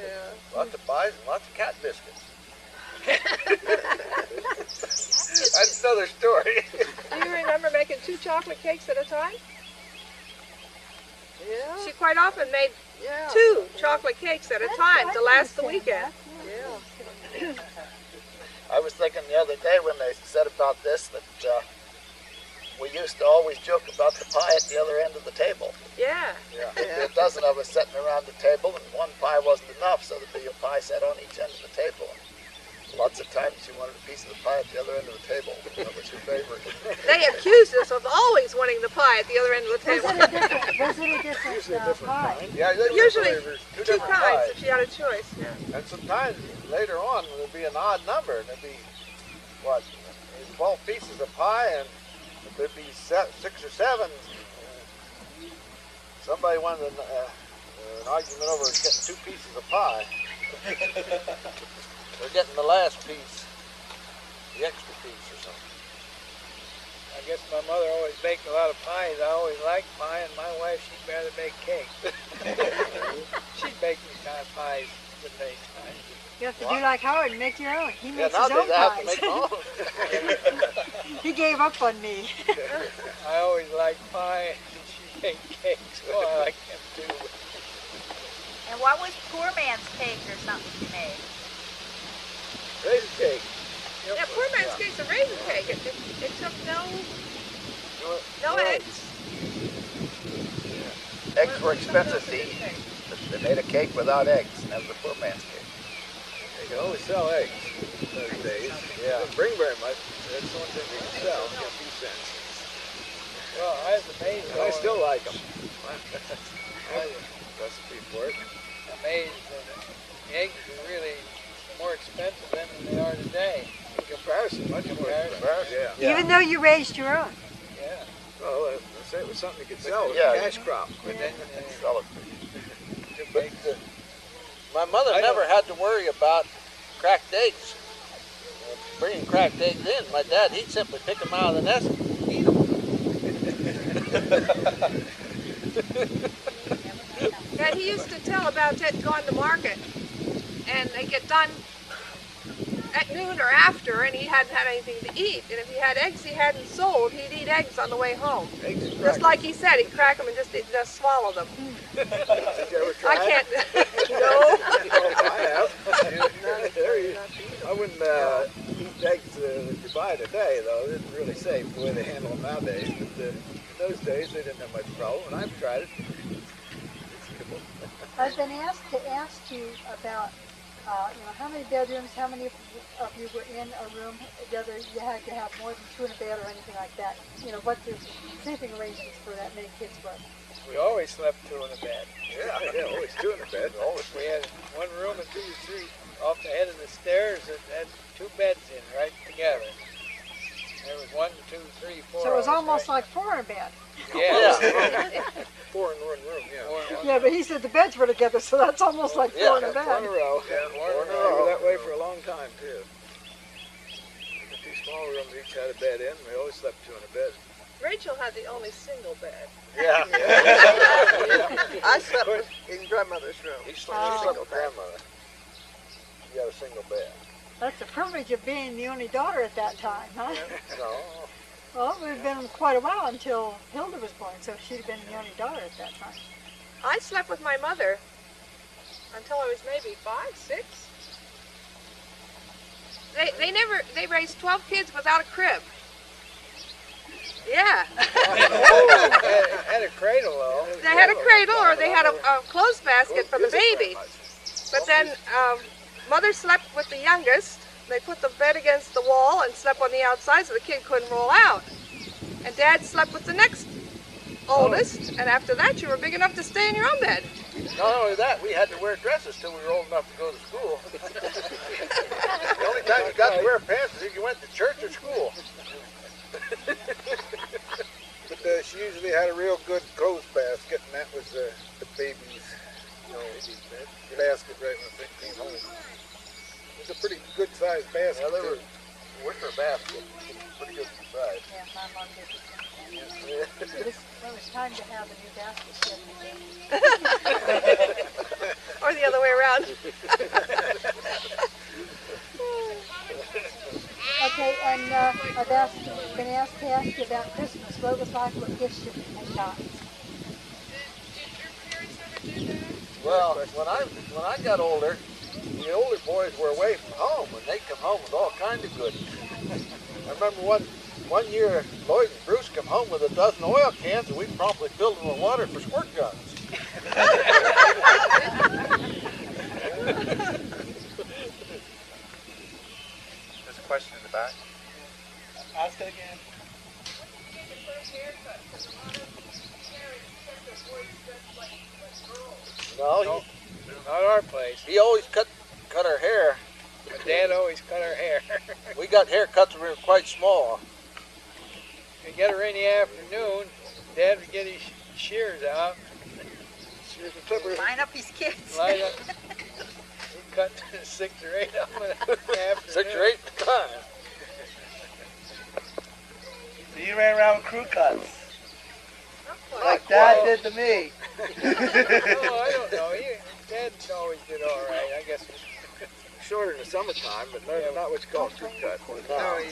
Yeah. Lots of pies and lots of cat biscuits. That's another story. Do you remember making 2 chocolate cakes at a time? Yeah. She quite often made Yeah. 2 chocolate cakes at a time to last the weekend. Yeah. I was thinking the other day when they said about this that we used to always joke about the pie at the other end of the table. Yeah. A dozen of us sitting around the table, and one pie wasn't enough, so there'd be a pie set on each end of the table. Lots of times you wanted a piece of the pie at the other end of the table. That was your favorite. They accused us of always wanting the pie at the other end of the table. Was it a different Usually a different pie? kind. Yeah, they were Usually flavors. 2 different kinds pies. if she had a choice. Yeah. And sometimes later on there'd be an odd number, and there'd be, 12 pieces of pie, and there'd be 6 or 7. Somebody wanted an argument over getting 2 pieces of pie. They're getting the last piece, the extra piece or something. I guess my mother always baked a lot of pies. I always liked pie, and my wife, she'd rather bake cake. She'd bake me kind of pies the next time. You have to do like Howard and make your own. He Yeah, makes his nowadays own I have to pies. make my own. He gave up on me. I always liked pie, and she baked cakes. Oh, I like them too. And what was poor man's cake or something you made? Raisin cake. Yeah, poor man's cake's a raisin cake. It took no eggs. Eggs were expensive to eat. They made a cake without eggs, and that was a poor man's cake. You can only sell eggs those days. Yeah. Don't bring very much. That's the one thing they can sell. Get a few cents. Well, I was amazed. And I still like them. I was Recipe for it. amazed that eggs are really more expensive then than they are today. In comparison, much more expensive. Yeah. Even though you raised your own. Yeah. Well, let's say it was something you could sell. It was Yeah. a cash crop. But then Sell it. But my mother never had to worry about cracked eggs. Bringing cracked eggs in, my dad, he'd simply pick them out of the nest and eat them. Yeah, he used to tell about going to market, and they get done at noon or after, and he hadn't had anything to eat. And if he had eggs he hadn't sold, he'd eat eggs on the way home. Eggs and Just like he said, he'd crack them and just swallow them. Did you ever try I can't. No. I have. I wouldn't eat eggs that you buy today, though. It isn't really safe the way they handle them nowadays. But in those days, they didn't have much problem, and I've tried it. I've been asked to ask you about, how many bedrooms, how many of you were in a room, whether you had to have more than 2 in a bed or anything like that. What the sleeping arrangements for that many kids were. we always slept 2 in a bed. Yeah, always 2 in a bed. Always. We had one room and 2 or 3 off the head of the stairs that had 2 beds in right together. There was 1, 2, 3, 4. So it was of us, almost right? like 4 in a bed. Yeah. 4 in one room, yeah. 4 in one. Yeah, but he said the beds were together, so that's almost like 4 in a 4 in a bed. row. Yeah, 4 in a They row. were that way for a long time, too. The 2 small rooms each had a bed in. We always slept 2 in a bed. Rachel had the only single bed. Yeah. I slept in grandmother's room. He slept with grandmother. He had a single bed. That's the privilege of being the only daughter at that time, huh? No. Well, it would have been quite a while until Hilda was born, so she'd have been the only daughter at that time. I slept with my mother until I was maybe 5, 6. They raised 12 kids without a crib. Yeah. Had a cradle though. They had a cradle, or they had a clothes basket for the baby. But then mother slept with the youngest. They put the bed against the wall and slept on the outside so the kid couldn't roll out. And dad slept with the next oldest, and after that you were big enough to stay in your own bed. Not only that, we had to wear dresses till we were old enough to go to school. The only time you got to wear pants is if you went to church or school. But she usually had a real good clothes basket, and that was the baby's basket right when they came home. It was a pretty good-sized basket. Yeah, they were wicker basket. Pretty good size. Yeah, my mom did the same thing. It was time to have a new basket. Or or the other way around. Okay, and been asked to ask you about Christmas. What it was like, what gifts you had got. Well, when I got older, the older boys were away from home, and they come home with all kinds of goodies. I remember one year, Lloyd and Bruce come home with a dozen oil cans, and we promptly filled them with water for squirt guns. There's a question in the back. Ask it again. No, Not our place. he always cut our hair. My dad always cut our hair. We got haircuts that were quite small. We get her in the afternoon. Dad would get his shears out. Shears and clippers. Line up his kids. Line up. He'd cut 6 or 8 of them in the afternoon. 6 or 8 at a time. So you ran around with crew cuts. Like Dad did to me. Oh, I don't know. Dad always did all right. I guess. Shorter in the summertime, but not what you call a crew cut. No, you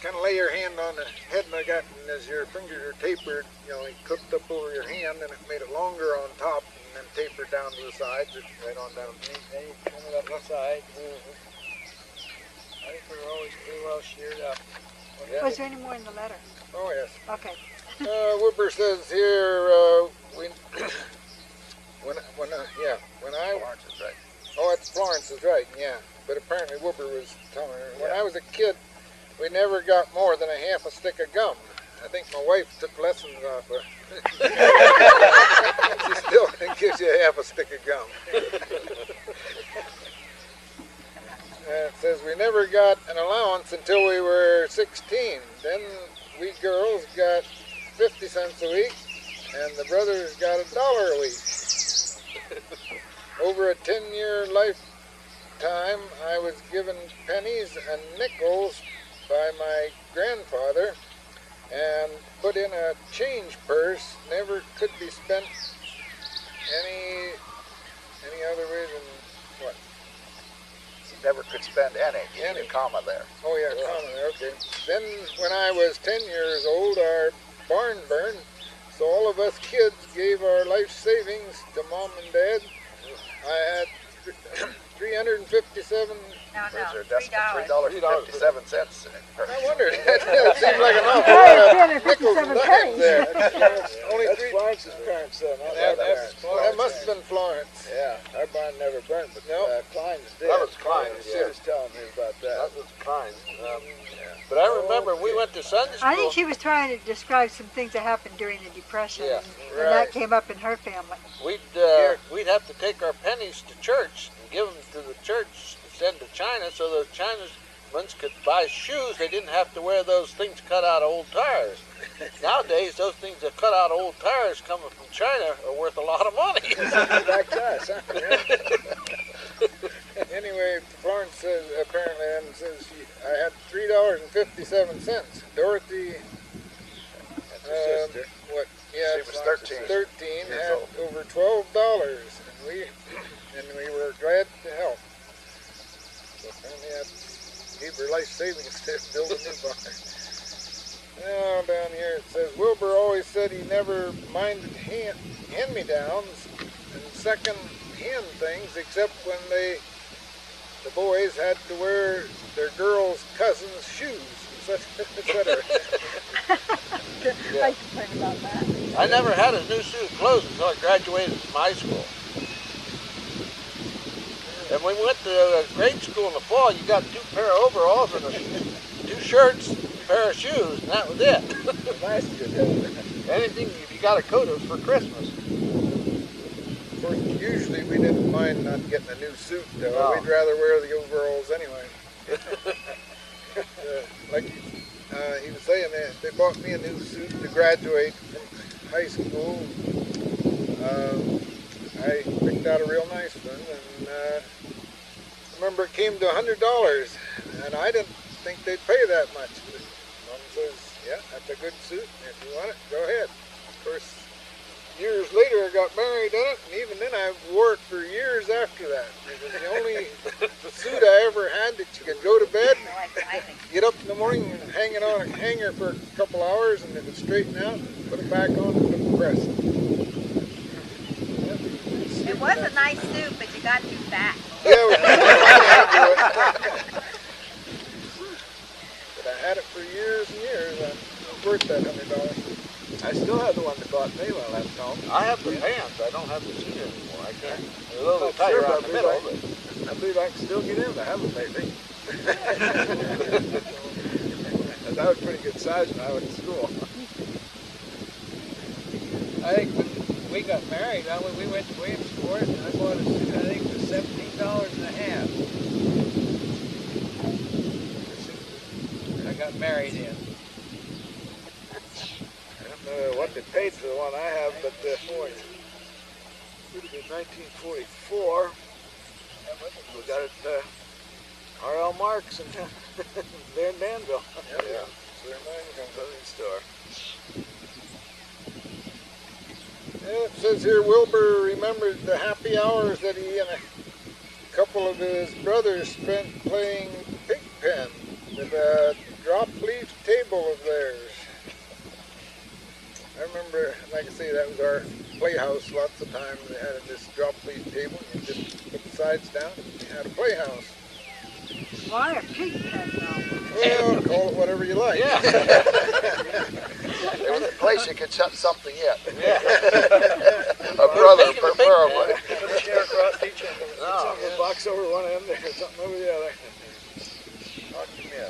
kind of lay your hand on the head, and as your fingers are tapered, he clipped up over your hand, and it made it longer on top, and then tapered down to the sides, right on down. Then you trim it up the side. I think we were always pretty well sheared up. Was there any more in the letter? Oh yes. Okay. Wilbur says here, when I Lawrence is right. Oh, that's Florence is right, yeah. But apparently Wilbur was telling her. When I was a kid, we never got more than a half a stick of gum. I think my wife took lessons off her. She still gives you a half a stick of gum. It says we never got an allowance until we were 16. Then we girls got 50 cents a week, and the brothers got $1 a week. Over a 10-year lifetime, I was given pennies and nickels by my grandfather and put in a change purse. Never could be spent any other way than what? He never could spend any comma there. Oh yeah, comma there, okay. Then when I was 10 years old, our barn burned, so all of us kids gave our life savings to Mom and Dad. I had 357. No, There's $3. $3.57. I wondered. That seemed like an awful lot of nickels and dimes there. Only That's three. Florence's parents, not That, our parents. that must have been Florence. Yeah, our barn never burned, but No. Klein's did. That was Klein's, She yeah. was telling me about that. That was kind. But I remember we went to Sunday school. I think she was trying to describe some things that happened during the Depression, Yeah, and that came up in her family. We'd have to take our pennies to church and give them to the church to send to China, so those Chinese could buy shoes. They didn't have to wear those things cut out of old tires. Nowadays, those things that cut out of old tires coming from China are worth a lot of money. Back to us, huh? Anyway, Florence says apparently I had $3.57. Dorothy, That's her sister. what? Yeah, She was Florence 13 13 years had old. over $12, and we were glad to help. So apparently that gave her life savings to build a new barn. Now down here it says Wilbur always said he never minded hand-me-downs and second-hand things, except when the boys had to wear their girls' cousins' shoes, etc. I complain about that. I never had a new suit of clothes until I graduated from high school. And when we went to grade school in the fall, you got 2 pair of overalls and 2 shirts, a pair of shoes, and that was it. Nice to do. Anything, if you got a coat, it was for Christmas. Of course, usually we didn't mind not getting a new suit, though. No. We'd rather wear the overalls anyway. Like he was saying, they bought me a new suit to graduate from high school. I picked out a real nice one, and I remember it came to $100, and I didn't think they'd pay that much. But Mom says, yeah, that's a good suit, and if you want it, go ahead. Of course, years later I got married in it, and even then I wore it for years after that. It was the only suit I ever had that you could go to bed, get up in the morning and hang it on a hanger for a couple hours, and it would straighten out, and put it back on and put the press. It was a nice suit, but you got too fat. Yeah, it was but I had it for years and years. It was worth that $100. I still have the one that bought me when I left home. I have the pants. I don't have the suit anymore. I can't. They're a I'm little not tight sure, around but the middle. But I believe I can still get in. I haven't lately. That was a pretty good size when I went to school. I think when we got married, we went to Williamsport, and I bought a suit, I think it was $17.50. The suit that I got married in. I don't know what they paid for the one I have, but it would have been 1944. We got it at R.L. Marks in there in Danville. Yeah. Clothing store. Yeah, it says here Wilbur remembered the happy hours that he and a couple of his brothers spent playing pig pen with a drop leaf table of theirs. I remember, like I say, that was our playhouse lots of times. They had this drop leaf table, and you just put the sides down, and you had a playhouse. Why a pig pen now? Well, call it whatever you like. yeah. There was a place you could shut something in. Yeah. A brother, preferably. Put a chair across each end of it. No. Something a box over one end there, something over the other. Lock them in, huh?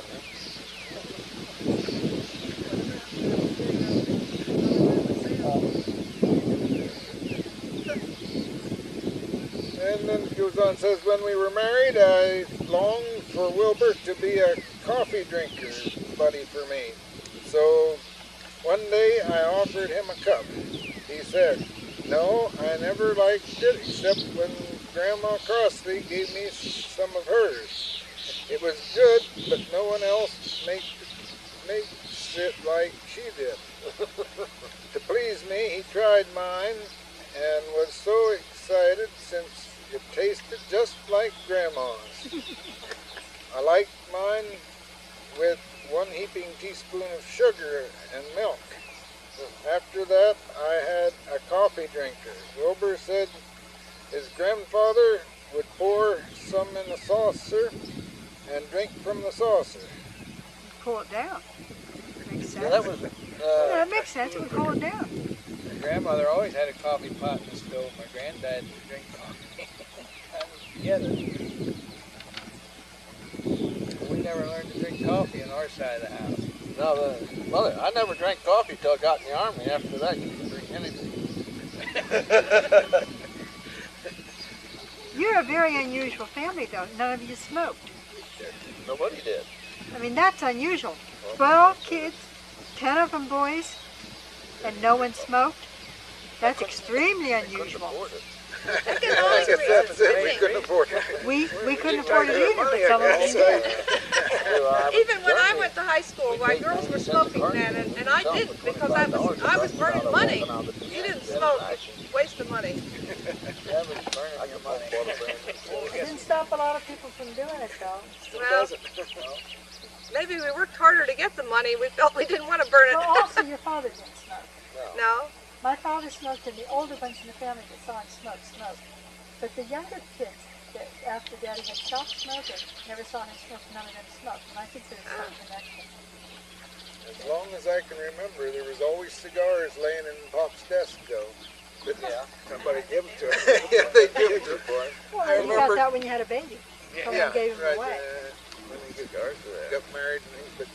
And then it goes on and says, when we were married, I longed for Wilbur to be a coffee drinker buddy for me. So one day I offered him a cup. He said, no, I never liked it except when Grandma Crossley gave me some of hers. It was good, but no one else makes it like she did. To please me, he tried mine and was so excited since it tasted just like Grandma's. I liked mine with 1 heaping teaspoon of sugar and milk. After that, I had a coffee drinker. Wilbur said his grandfather would pour some in a saucer and drink from the saucer. Cool it down. Makes sense. Yeah, that was. Yeah, that makes sense. We cool it down. My grandmother always had a coffee pot in the stove. My granddad would drink coffee. That was together. We never learned to drink coffee on our side of the house. No, mother. I never drank coffee till I got in the army. After that, you could drink anything. You're a very unusual family, though. None of you smoked. Nobody did. I mean, that's unusual. 12 kids, 10 of them boys, and no one smoked. That's extremely unusual. That's it. We couldn't afford it. We couldn't afford it either, but some of us did. Even when I went to high school, my girls were smoking then, and I didn't because I was burning money. You didn't smoke, wasting money. It didn't stop a lot of people from doing it, though. Well, maybe we worked harder to get the money. We felt we didn't want to burn it. Well, also, your father didn't smoke. No. My father smoked, and the older ones in the family that saw him smoked. But the younger kids, that after Daddy had stopped smoking, never saw him smoke. None of them smoked, and I consider some connection. As long as I can remember, there was always cigars laying in Pop's desk, though. Yeah, somebody gave them to him. Yeah, they give it to him. Well, I you remember. got that when you had a baby. Someone gave him right. away. When he got married, and but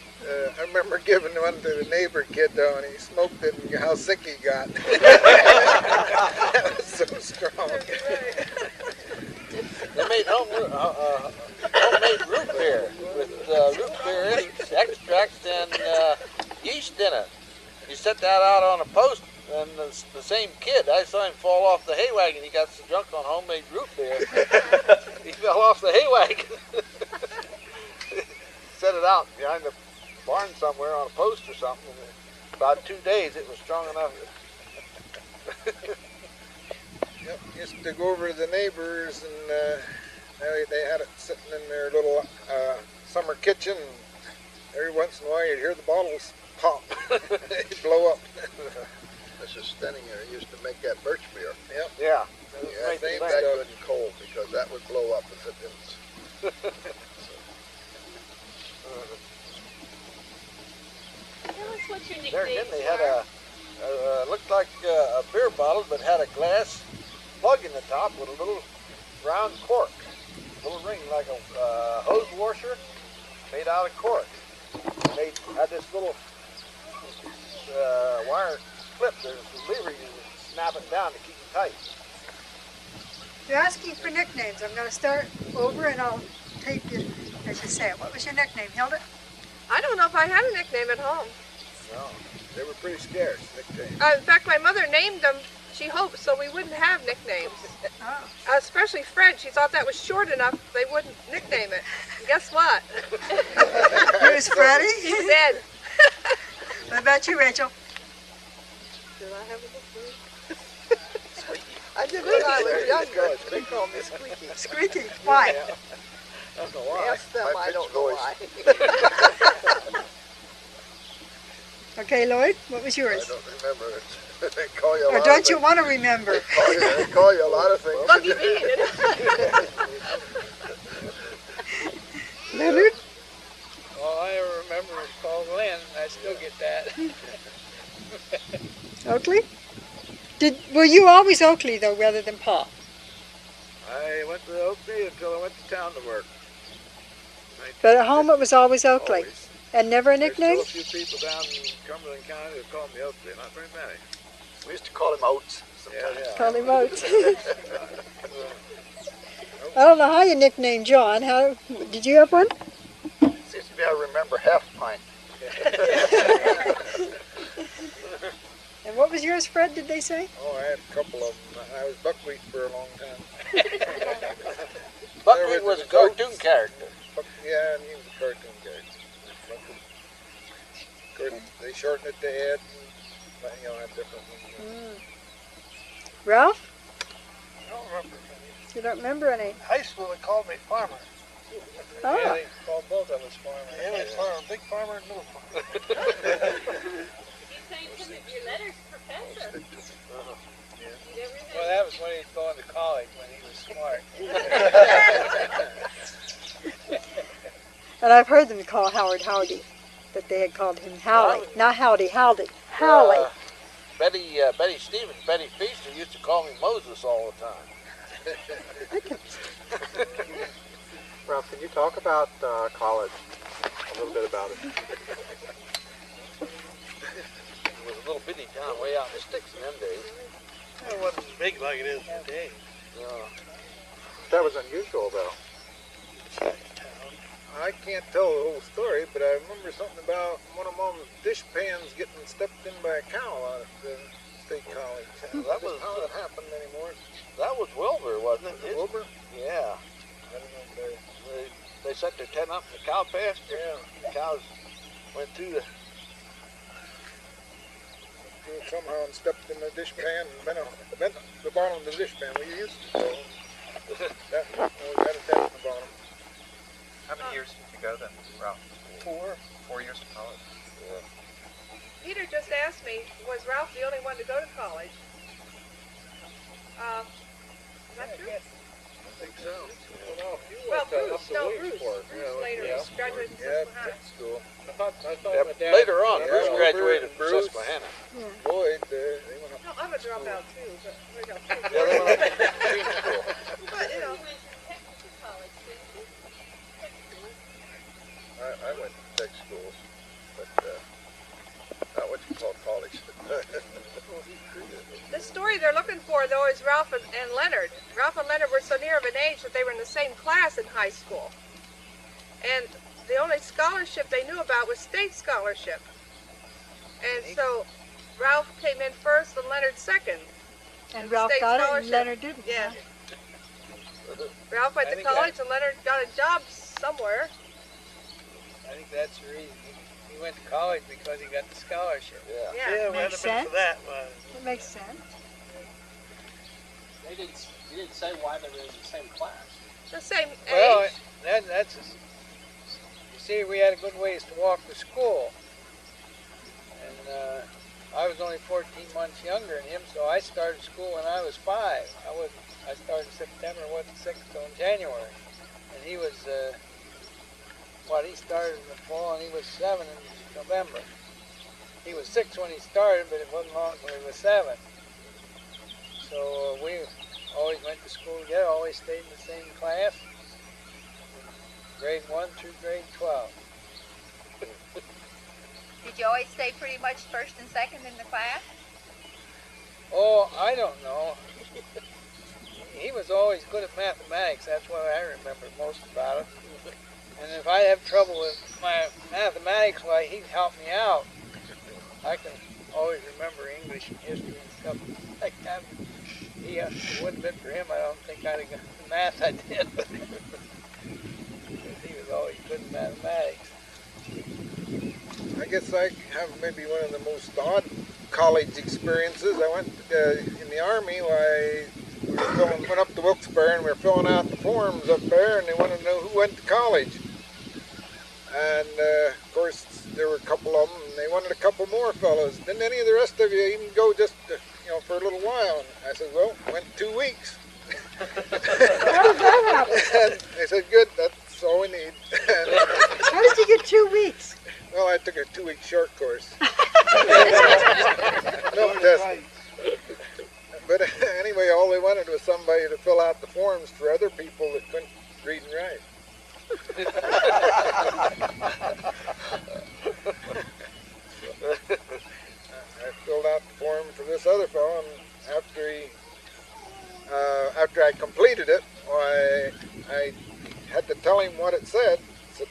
I remember giving one to the neighbor kid, though, and he smoked it, and how sick he got. That was so strong. They made homemade root beer with root beer extract and yeast in it. You set that out on a post, and the same kid, I saw him fall off the hay wagon. He got so drunk on homemade root beer, he fell off the hay wagon. Set it out behind the barn somewhere on a post or something. And in about 2 days, it was strong enough. Yep, used to go over to the neighbors and they had it sitting in their little summer kitchen. Every once in a while you'd hear the bottles pop. They'd blow up. Mrs. Stenninger used to make that birch beer. Yep. Yeah. Yeah, same that good and cold because that would blow up if it didn't. Tell us what your There nicknames again, they had were. looked like a beer bottle, but had a glass plug in the top with a little round cork. A little ring like a hose washer made out of cork. They had this little wire clip. There's a lever you snap it down to keep it tight. You're asking for nicknames. I'm going to start over and I'll tape you as you say it. What was your nickname, Hilda? I don't know if I had a nickname at home. No, they were pretty scarce, nicknames. In fact, my mother named them, she hoped, so we wouldn't have nicknames. Oh. Especially Fred. She thought that was short enough they wouldn't nickname it. And guess what? Here's Freddie. He's dead. What about you, Rachel? Did I have a nickname? I did when I was younger. They called me Squeaky. Squeaky. Why? I don't know why. Ask them, My I don't pitch know voice. why. Okay, Lloyd, what was I yours? don't remember it. They call you a Or lot don't of you things. want to remember? They call you a lot of things. Lucky me. Leonard? All I ever remember is Paul Glenn. I still get that. Oakley? Were you always Oakley, though, rather than Paul? I went to Oakley until I went to town to work. But at home it was always Oakley. Always. And never a There's nickname? still a few people down in Cumberland County that call me Oakley. Not very many. We used to call him Oates Yeah, sometimes. yeah. Call him Oates. I don't know how you nicknamed John. How did you have one? Seems to me I remember half mine. And what was yours, Fred, did they say? Oh, I had a couple of them. I was buckwheat for a long time. Buckwheat was a cartoon character. Yeah, and he was a cartoon character. They shortened it to Ed, and had different ones. Ralph? I don't remember. You don't remember any? In high school, they called me Farmer. Oh. Yeah, they called both of us farmers. Yeah, they farmer, big farmer and little farmer. You changed some of your letters, Professor. You never had Well, that was when he was going to college, when he was smart. And I've heard them call Howard Howdy, but they had called him Howley. Not Howdy, Howdy. Howley. Betty Stevens, Betty Feaster used to call me Moses all the time. Ralph, can you talk about college? A little bit about it. It was a little bitty town way out in the sticks in them days. It wasn't big like it is today. That was unusual, though. I can't tell the whole story, but I remember something about one of Mom's dish pans getting stepped in by a cow out at the State College. That was how it happened anymore. That was Wilbur, wasn't it? Wilbur? Yeah. I don't know. They set their tent up in the cow pasture. Yeah. The cows went through the. Somehow and stepped in the dish pan and bent the bottom of the dish pan. We used to go. That had a dent in the bottom. How many years did you go then, Ralph? 4. 4 years to college. Peter just asked me, was Ralph the only one to go to college? Is that true? I think so. Well, Bruce later graduated from Yeah, Susquehanna. tech school. I thought Yeah, my dad. later on, Yeah, Bruce Wilbur graduated and from Bruce. Susquehanna. Boyd, they went up. No, I'm a dropout too, but we don't. Yeah, they went up to green school. But, you know, technical college, didn't you? I went to tech schools, but not what you call college. the story they're looking for, though, is Ralph and Leonard. Ralph and Leonard were so near of an age that they were in the same class in high school. And the only scholarship they knew about was state scholarship. And so Ralph came in first and Leonard second. And Ralph State got it and scholarship. Leonard didn't. Yeah. Ralph went I to think college and Leonard got a job somewhere. I think that's the reason. He went to college because he got the scholarship. Yeah. Yeah. Yeah, it Makes had been sense. for that. It makes sense. You didn't say why they were in the same class. The same Well, age. that's you see, we had a good ways to walk to school, and I was only 14 months younger than him, so I started school when I was 5. I started in September, wasn't sick until January, and he was he started in the fall, and he was 7 in November. He was 6 when he started, but it wasn't long till he was 7. So we always went to school together, always stayed in the same class, grade 1 through grade 12. Did you always stay pretty much first and second in the class? Oh, I don't know. He was always good at mathematics. That's what I remember most about it. And if I have trouble with my mathematics, why, he'd help me out. I can always remember English and history and stuff like that. It wouldn't have been for him, I don't think I'd have got the math I did. He was always good at mathematics. I guess I have maybe one of the most odd college experiences. I went in the Army. Went up to Wilkes-Barre and we were filling out the forms up there, and they wanted to know who went to college. And of course, there were a couple of them, and they wanted a couple more fellows. Didn't any of the rest of you even go just for a little while? And I said, well, went 2 weeks. How did that happen? And they said, good, that's all we need. How did you get 2 weeks? Well, I took a 2-week short course. No test. But anyway, all they wanted was somebody to fill out the forms for other people that couldn't read and write. I filled out the form for this other fellow, and after I completed it, I had to tell him what it said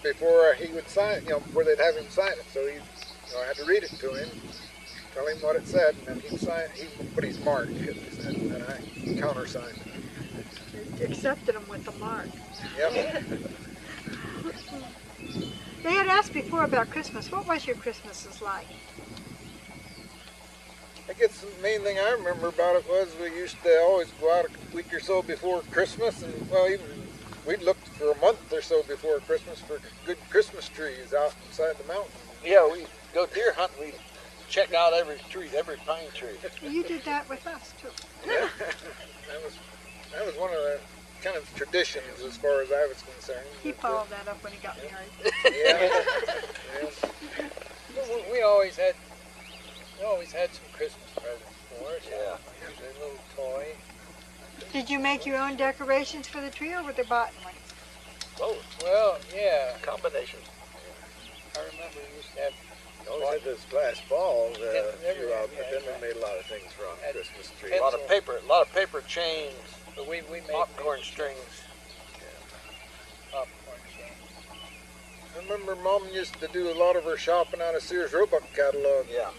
before he would sign, before they'd have him sign it. So I had to read it to him, tell him what it said, and then he'd sign. He would put his mark, and I countersigned it. Accepted them with the mark. Yep. They had asked before about Christmas. What was your Christmases like? I guess the main thing I remember about it was we used to always go out a week or so before Christmas, and we'd looked for a month or so before Christmas for good Christmas trees out inside the mountain. Yeah, we go deer hunting. We check out every tree, every pine tree. You did that with us too. Yeah. That was one of the kind of traditions as far as I was concerned. He followed that up when he got married. Yeah. We always had some Christmas presents for us. Yeah. Usually a little toy. Did you make your own decorations for the tree, or were they bought ones? Both. Well, yeah. Combination. I remember we used to have. Always had those glass balls throughout, but then we made a lot of things for our Christmas tree. A lot of paper chains. But we made popcorn strings. Popcorn strings. I remember Mom used to do a lot of her shopping out of Sears Roebuck catalog. Yeah.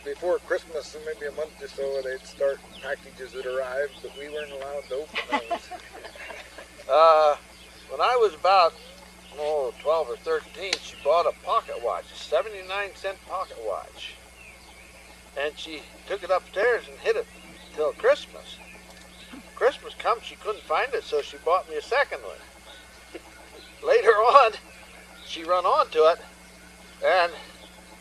Before Christmas, and maybe a month or so, they'd start packages that arrived, but we weren't allowed to open those. When I was about 12 or 13, she bought a pocket watch, a 79-cent pocket watch. And she took it upstairs and hid it till Christmas. Christmas comes, she couldn't find it, so she bought me a second one. Later on, she run onto it, and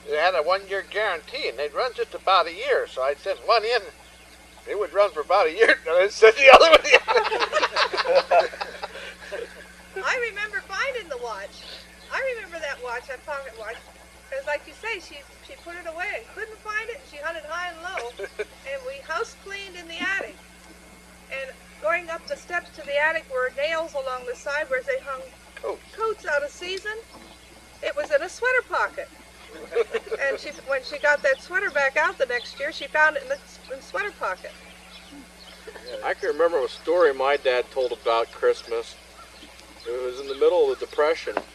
they had a 1-year guarantee, and they'd run just about a year. So I'd send one in, it would run for about a year, and I'd send the other one in. I remember finding the watch. I remember that watch, that pocket watch. Because like you say, she put it away and couldn't find it. She hunted high and low. And we house cleaned in the attic. And going up the steps to the attic were nails along the side where they hung coats out of season. It was in a sweater pocket. And when she got that sweater back out the next year, she found it in the sweater pocket. I can remember a story my dad told about Christmas. It was in the middle of the Depression. And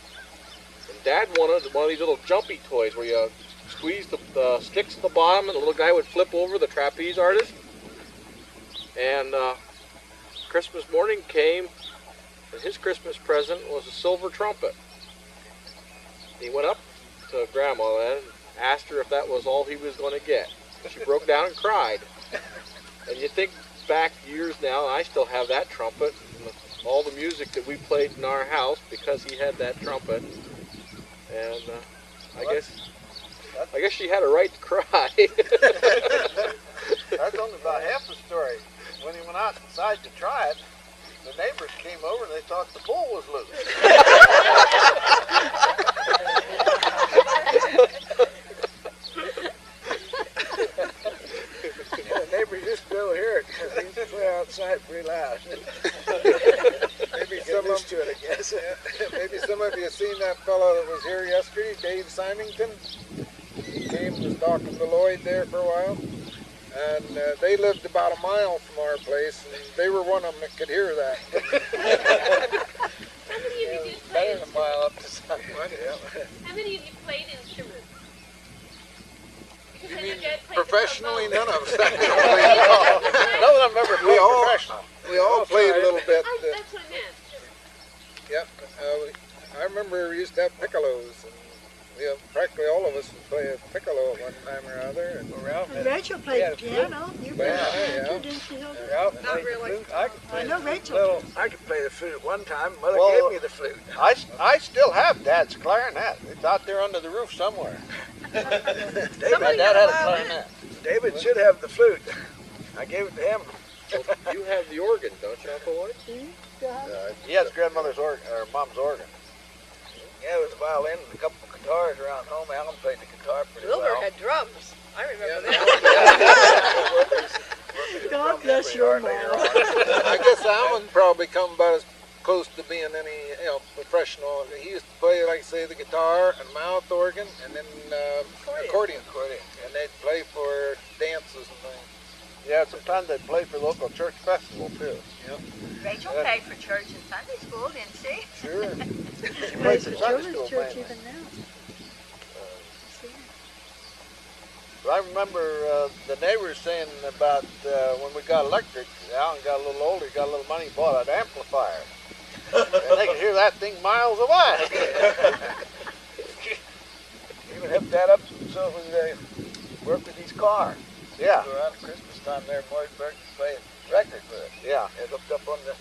Dad wanted one of these little jumpy toys where you squeeze the sticks at the bottom and the little guy would flip over, the trapeze artist. And Christmas morning came, and his Christmas present was a silver trumpet. He went up to Grandma then and asked her if that was all he was going to get. She broke down and cried. And you think back years now, and I still have that trumpet. And all the music that we played in our house because he had that trumpet. And I guess she had a right to cry. That's only about half the story. When he went outside to try it, the neighbors came over and they thought the bull was loose. The neighbors just still hear it because he used to play outside pretty loud. Maybe some of it, I guess. Maybe some of you have seen that fellow that was here yesterday, Dave Symington. He came and was talking to Lloyd there for a while. And they lived about a mile from our place, and they were one of them that could hear that. How many of you did play Better than a mile up to Sunday. How many of you played instruments? Because You I know mean Dad played professionally? the None of us. None of them ever played professional. We all played a little bit. That's what I meant. Yep. I remember we used to have piccolos, and practically all of us would play a piccolo at one time or other. And Rachel played piano. You played piano, didn't you? Hilda? Not really. I know Rachel. I could play the flute one time. Mother Well, gave me the flute. I still have Dad's clarinet. It's out there under the roof somewhere. David, Somebody Dad got a had a violin. clarinet. David should have the flute. I gave it to him. You have the organ, don't you, Uncle Lloyd? He has grandmother's organ, or mom's organ. Yeah, it was a violin and a couple of guitars around home. Alan played the guitar pretty Wilbur well. had drums. I remember that. God bless your mom. I guess Alan probably come about as close to being any professional. He used to play, like say, the guitar and mouth organ, and then accordion. And they'd play for dances and things. Yeah, sometimes they'd play for local church festival too. Yep. Rachel played for church and Sunday school, didn't she? Sure. She plays for children's church mainly. even now. I remember the neighbors saying about when we got electric, Alan got a little older, he got a little money, he bought an amplifier. And they could hear that thing miles away. Even hooked that up so it would work with his car. Yeah. So around Christmas time there, Morrisburg was playing records with it. Yeah. It hooked up on the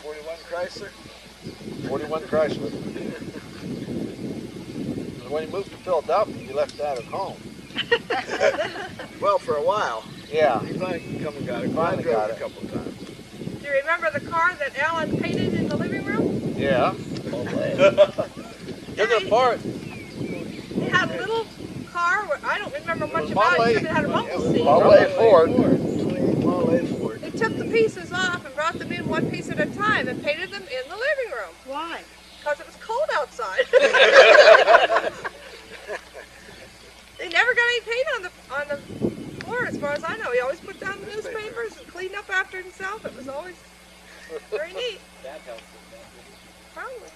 41 Chrysler. 41 Chrysler. And when he moved to Philadelphia, he left that at home. Well, for a while. Yeah. He finally come and got it. Finally got it it. a couple of times. Do you remember the car that Alan painted in the living room? Yeah. Isn't part? It had a little car. I don't remember much about Model it. A. Except it had a rumble seat. Model A Ford. Model A Ford. He took the pieces off and brought them in one piece at a time and painted them in the living room. Why? Because it was cold outside. They never got any paint on the floor, as far as I know. He always put down the newspapers and cleaned up after himself. It was always very neat. That helped with that, didn't Probably.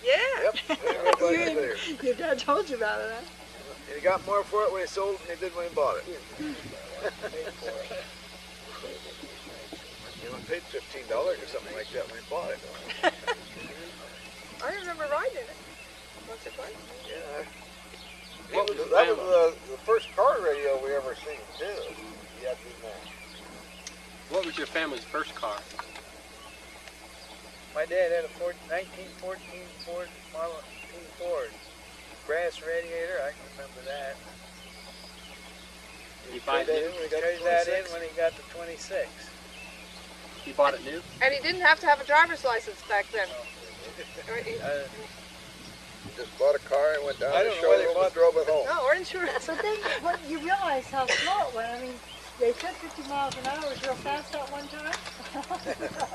Yeah. Yeah. Yep. Everybody was there. Your dad told you about it, huh? He got more for it when he sold it than he did when he bought it. He only paid $15 or something like that when he bought it. I remember riding it once or twice. Yeah. That was the first car radio we ever seen too. You had to be there. What was your family's first car? My dad had a 1914 Ford Model T Ford. Brass radiator, I can remember that. Did you buy it new? We traded that in when he got the 26. You bought it new? And he didn't have to have a driver's license back then. Just bought a car and went down I to don't the know whether he showroom and bought- drove it home. No, or insurance. But then when you realize how slow it went, I mean, they said 50 miles an hour was real fast at one time.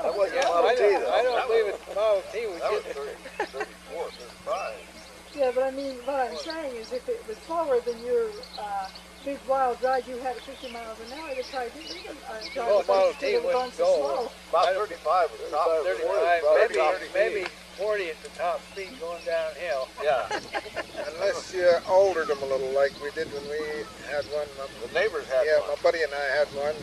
That wasn't a Model T though. I don't believe it's Model T. We That was just, 34, 35. Yeah, but I mean, what I'm saying is if it was slower than your big wild ride you had at 50 miles an hour, they probably didn't even drive Oh, it Model because T it was going wouldn't so go. slow. About 35 was top. 35, maybe 40 at the top speed going downhill. Yeah. Unless you altered them a little, like we did when we had one. The neighbors had Yeah, one. my buddy and I had one.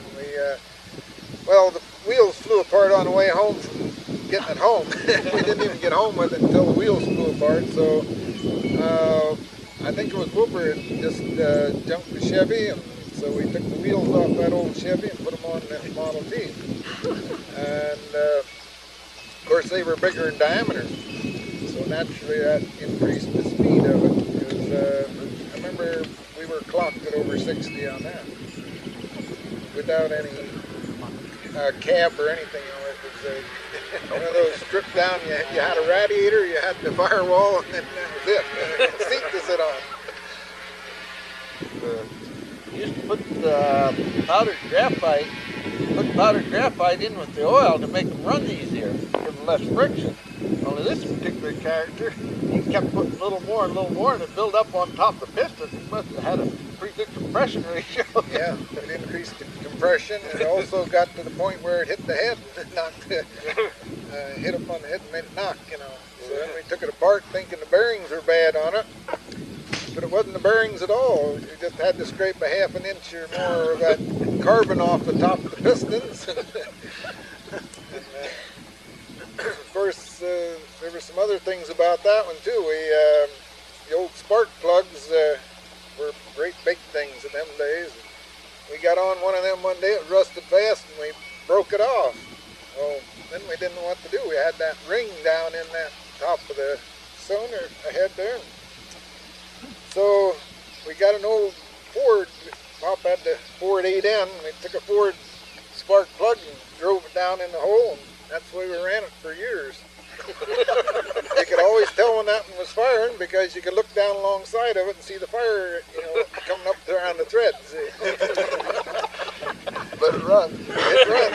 Well, the wheels flew apart on the way home from getting it home. We didn't even get home with it until the wheels flew apart. So I think it was Wilbur just junked the Chevy and So we took the wheels off that old Chevy and put them on that Model T. And of course they were bigger in diameter. So naturally that increased the speed of it. Because I remember we were clocked at over 60 on that. Without any cab or anything on it. It was one of those stripped down, you had a radiator, you had the firewall, and then that was it. A seat to sit on. Used to put put powdered graphite in with the oil to make them run easier, give them less friction. Only this particular character, he kept putting a little more and it built up on top of the piston. He must have had a pretty good compression ratio. Yeah, it increased the compression, and it also got to the point where it hit the head and knocked hit up on the head and made it knock, you know. So then we took it apart thinking the bearings were bad on it. But it wasn't the bearings at all. You just had to scrape a half an inch or more of that carbon off the top of the pistons. And, of course, there were some other things about that one too. The old spark plugs were great big things in them days. We got on one of them one day, it rusted fast, and we broke it off. Well, then we didn't know what to do. We had that ring down in that top of the cylinder ahead there. So we got an old Ford, Pop had the Ford 8N, we took a Ford spark plug and drove it down in the hole, and that's the way we ran it for years. You could always tell when that one was firing because you could look down alongside of it and see the fire, you know, coming up around the thread. See? But it run. It run.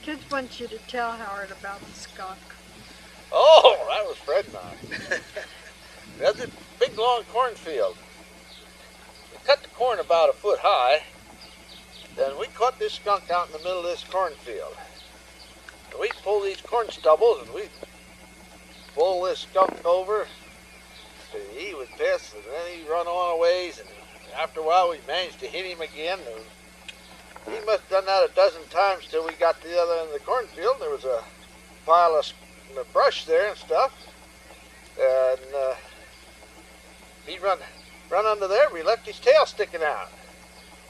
Kids want you to tell Howard about the skunk. Oh, that was Fred and I. That's a big long cornfield. We cut the corn about a foot high. Then we caught this skunk out in the middle of this cornfield. And we pull these corn stubbles and we pull this skunk over. And he would piss and then he'd run on a ways, and after a while we managed to hit him again. And he must have done that a dozen times till we got to the other end of the cornfield. There was a pile of brush there and stuff. And he'd run under there. We left his tail sticking out.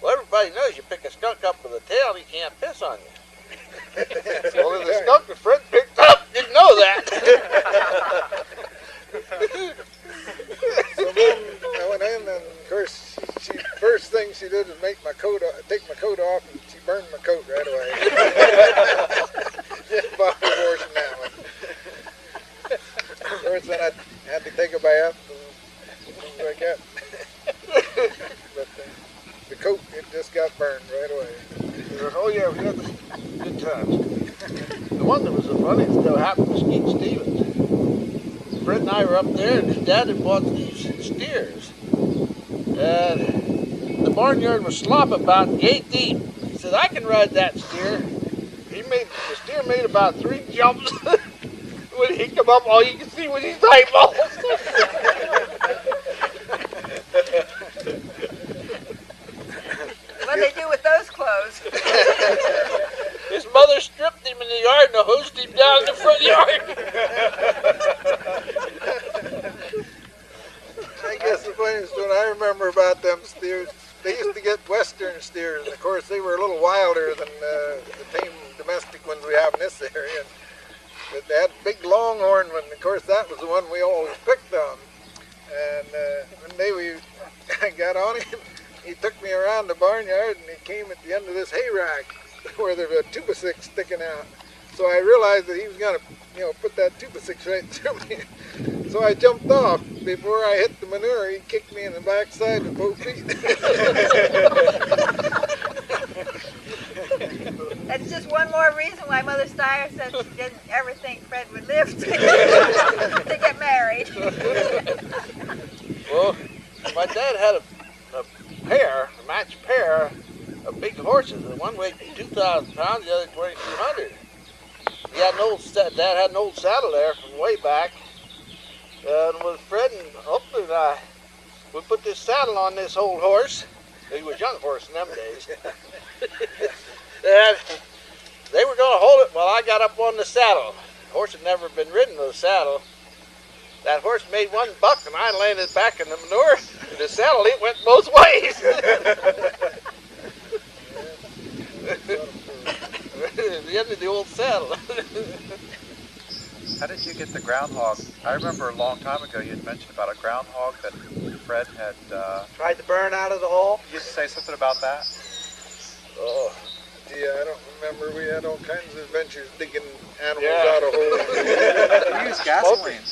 Well, everybody knows you pick a skunk up with a tail, he can't piss on you. Only the skunk that Fred picked up didn't know that. So then I went in, and of course, she first thing she did was take my coat off, and she burned my coat right away. Just body washing that one. Of course, then I had to take a bath and things like that. But the coat, it just got burned right away. Oh yeah, we had good times. The one that was the funniest still happened to Skeet Stevens. Fred and I were up there, and his dad had bought these steers. And the barnyard was slop about 8 deep. He said, I can ride that steer. The steer made about 3 jumps. When he come up, all you can see was his eyeballs. What'd they do with those clothes? His mother stripped him in the yard and hosed him down in the front yard. I guess the funniest one I remember about them steers, they used to get western steers, and of course they were a little wilder than the tame domestic ones we have in this area. But they had a big longhorn one, and of course that was the one we always picked on. And one day I got on him, he took me around the barnyard, and he came at the end of this hay rack where there was a 2x6 sticking out. So I realized that he was going to, put that 2x6 right through me. So I jumped off. Before I hit the manure, he kicked me in the backside with both feet. That's just one more reason why Mother Styer said she didn't ever think Fred would live to get married. Well, my dad had a matched pair of big horses. The one weighed 2,000 pounds, the other 2,200. Dad had an old saddle there from way back. And with Fred and Oakley and I, we put this saddle on this old horse. He was a young horse in them days. And they were going to hold it while I got up on the saddle. The horse had never been ridden with a saddle. That horse made one buck, and I landed back in the manure. The saddle, it went both ways. The end of the old saddle. How did you get the groundhog? I remember a long time ago you had mentioned about a groundhog that Fred had tried to burn out of the hole. You say something about that? Oh, yeah, I don't remember. We had all kinds of adventures digging animals out of holes. We used gasoline.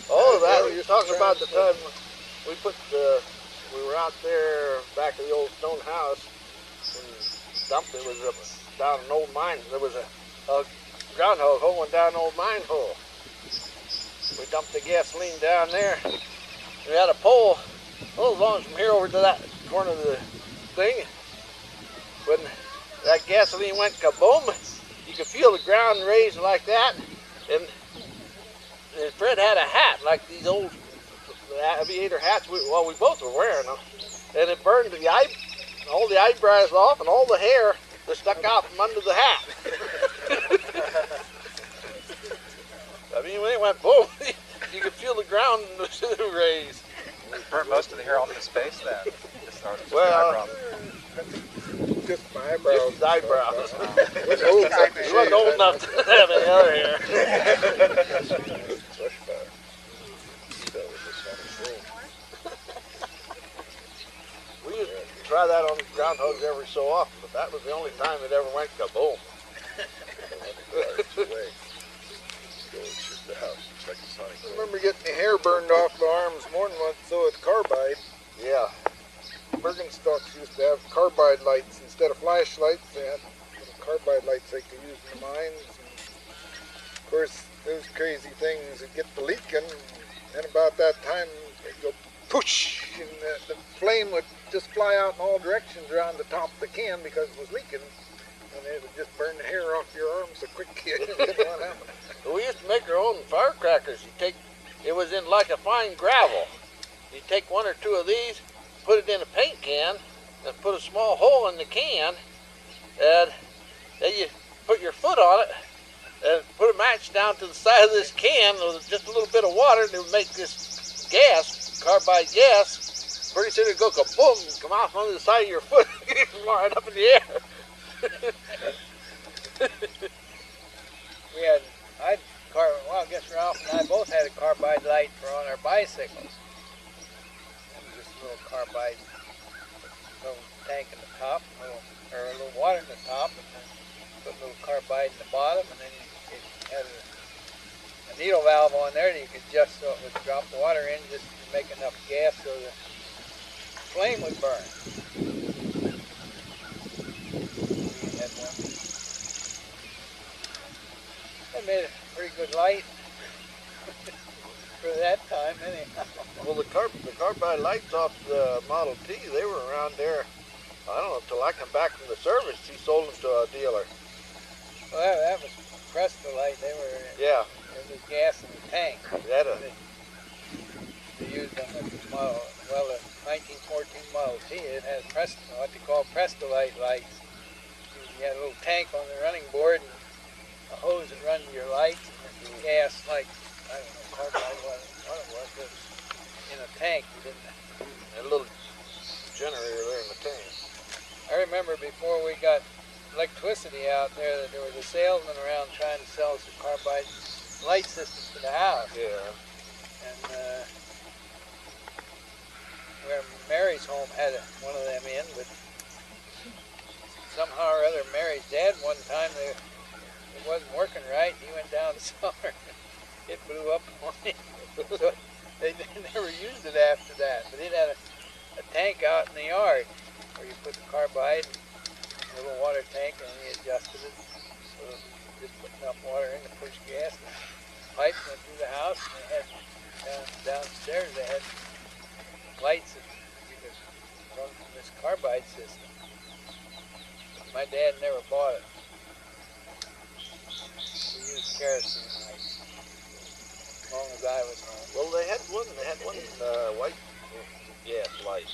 Oh, that you're talking about the time we we were out there back of the old stone house and dumped it. Was down an old mine. There was a groundhog hole went down an old mine hole. We dumped the gasoline down there. We had a pole, a little long from here over to that corner of the thing. When that gasoline went kaboom, you could feel the ground raised like that. And Fred had a hat, like these old aviator hats. We both were wearing them. And it burned all the eyebrows off and all the hair that stuck out from under the hat. I mean, when it went boom, you could feel the ground raise. You burnt most of the hair off his face then. Well, just my eyebrows. Just his eyebrows. He wasn't old enough to have any other hair. We used to try that on groundhogs every so often, but that was the only time it ever went kaboom. I remember getting the hair burned off the arms more than once, so with carbide. Yeah. Bergenstocks used to have carbide lights instead of flashlights. They had carbide lights they could use in the mines. And of course, those crazy things would get to leaking, and about that time they'd go push, and the flame would just fly out in all directions around the top of the can because it was leaking. And it would just burn the hair off your arms so quick you didn't know what happened. We used to make our own firecrackers. It was in like a fine gravel. You take one or two of these, put it in a paint can, and put a small hole in the can, and then you put your foot on it, and put a match down to the side of this can with just a little bit of water, and it would make this gas, carbide gas. Pretty soon it'd go kaboom, and come off under the side of your foot, right up in the air. I guess Ralph and I both had a carbide light for on our bicycles. It was just a little carbide, little tank in the top, or a little water in the top, and then put a little carbide in the bottom, and then it had a needle valve on there that you could adjust so it would drop water in just to make enough gas so the flame would burn. That made a pretty good light for that time, anyhow. Well, the carbide lights off the Model T, they were around there, I don't know, until I come back from the service. He sold them to a dealer. Well, that was Presto light. They were, yeah. There was gas in the tank. They used on the model, well, the 1914 Model T, it has Presto, what they call Presto lights. You had a little tank on the running board, and a hose that run to your lights, and the gas, like, I don't know, carbide, what it was, but in a tank. You didn't. And a little generator there in the tank. I remember before we got electricity out there that there was a salesman around trying to sell us a carbide light system for the house. Yeah. And where Mary's home had one of them in, but somehow or other Mary's dad one time it wasn't working right. He went down the cellar. It blew up on him. So they never used it after that. But it had a tank out in the yard where you put the carbide, a little water tank, and he adjusted it so that you just put enough water in to push gas. And the pipes went through the house, and they had downstairs they had lights that you could run from this carbide system. My dad never bought it. We used kerosene lights as long as I was home. Well, they had one white gas light.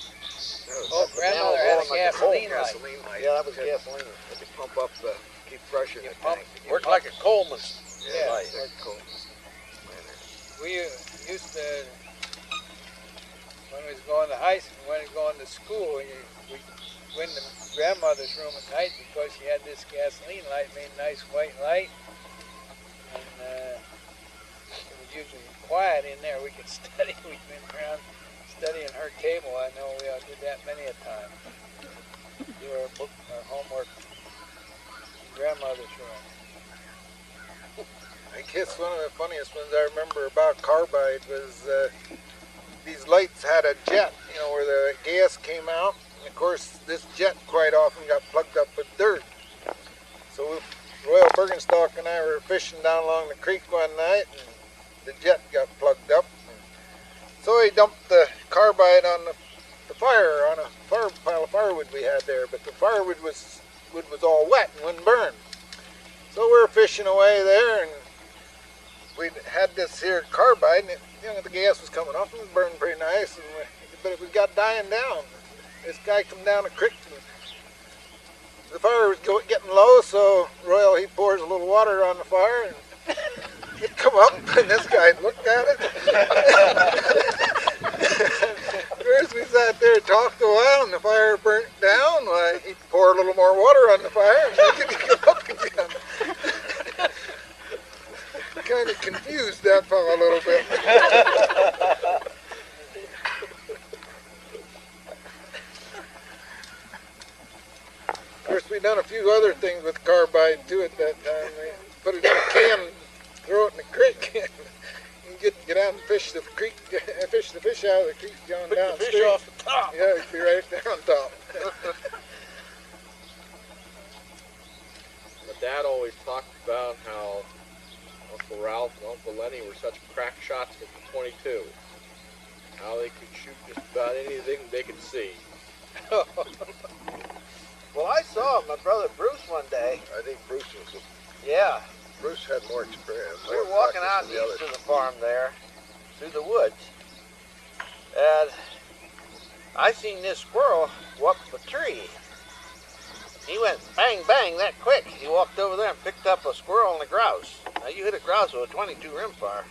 Oh, grandmother had a gasoline light. Yeah, that was gasoline. Had to pump up the keep pressure in the tank. Worked like a Coleman Yeah, light. like Coleman. we used to, when we was going to when we was going to school, we went in grandmother's room at night because she had this gasoline light, made a nice white light. And it was usually quiet in there. We could study. We went around studying her table. I know we all did that many a time. Do our book, our homework in grandmother's room. I guess one of the funniest ones I remember about carbide was these lights had a jet, you know, where the gas came out. And of course, this jet quite often got plugged up with dirt. So Royal Bergenstock and I were fishing down along the creek one night, and the jet got plugged up. So he dumped the carbide on the fire, on a pile of firewood we had there. But the firewood was all wet and wouldn't burn. So we were fishing away there, and we had this here carbide, and the gas was coming off. It was burning pretty nice, but it got dying down. This guy come down the creek, and the fire was getting low, so Royal, he pours a little water on the fire, and it come up, and this guy looked at it. First we sat there and talked a while, and the fire burnt down. Why, he poured a little more water on the fire, and it came up again. Kind of confused that fellow a little bit. Of course, we done a few other things with carbide too at that time. We put it in a can, throw it in the creek, and get out and fish the creek, fish the fish out of the creek going down. Pick the fish off the top. Yeah, it'd be right there on top. My dad always talked about how Uncle Ralph and Uncle Lenny were such crack shots with the .22. How they could shoot just about anything they could see. Well, I saw my brother Bruce one day. I think Bruce was Bruce had more experience. We were walking out east of the farm there, through the woods, and I seen this squirrel walk up a tree. He went bang, bang that quick. He walked over there and picked up a squirrel and a grouse. Now, you hit a grouse with a .22 rimfire.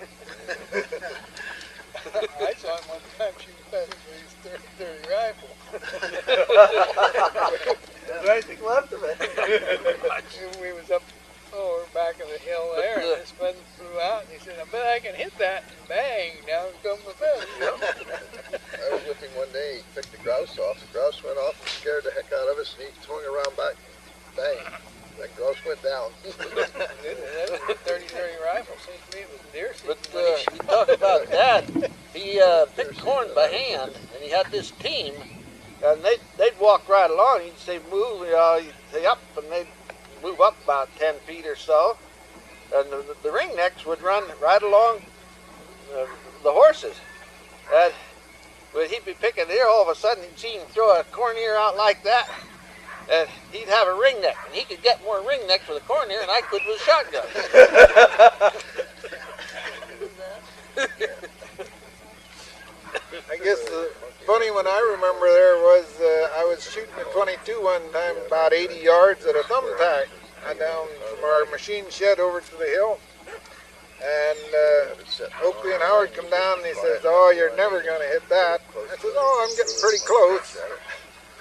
I saw him one time shooting with his 30 rifle. There's anything left of it. We was up back of the hill there, and this pheasant flew out, and he said, I bet I can hit that. And bang, down comes the pheasant. I was with him one day, he picked the grouse off. The grouse went off and scared the heck out of us, and he swung around back. Bang. That grouse went down. That was a 30 rifle. Seems to me it was deer season. But you talk about Dad. He picked corn by hand, and he had this team, and they'd walk right along. He'd say move, you'd say up, and they'd move up about 10 feet or so, and the ringnecks would run right along the horses. And when he'd be picking deer, all of a sudden he'd see him throw a corn ear out like that, and he'd have a ringneck, and he could get more ringnecks with a corn ear than I could with a shotgun. I guess the funny one I remember there was I was shooting a .22 one time about 80 yards at a thumbtack down from our machine shed over to the hill. And Oakley and Howard come down and he says, oh, you're never going to hit that. I said, oh, I'm getting pretty close.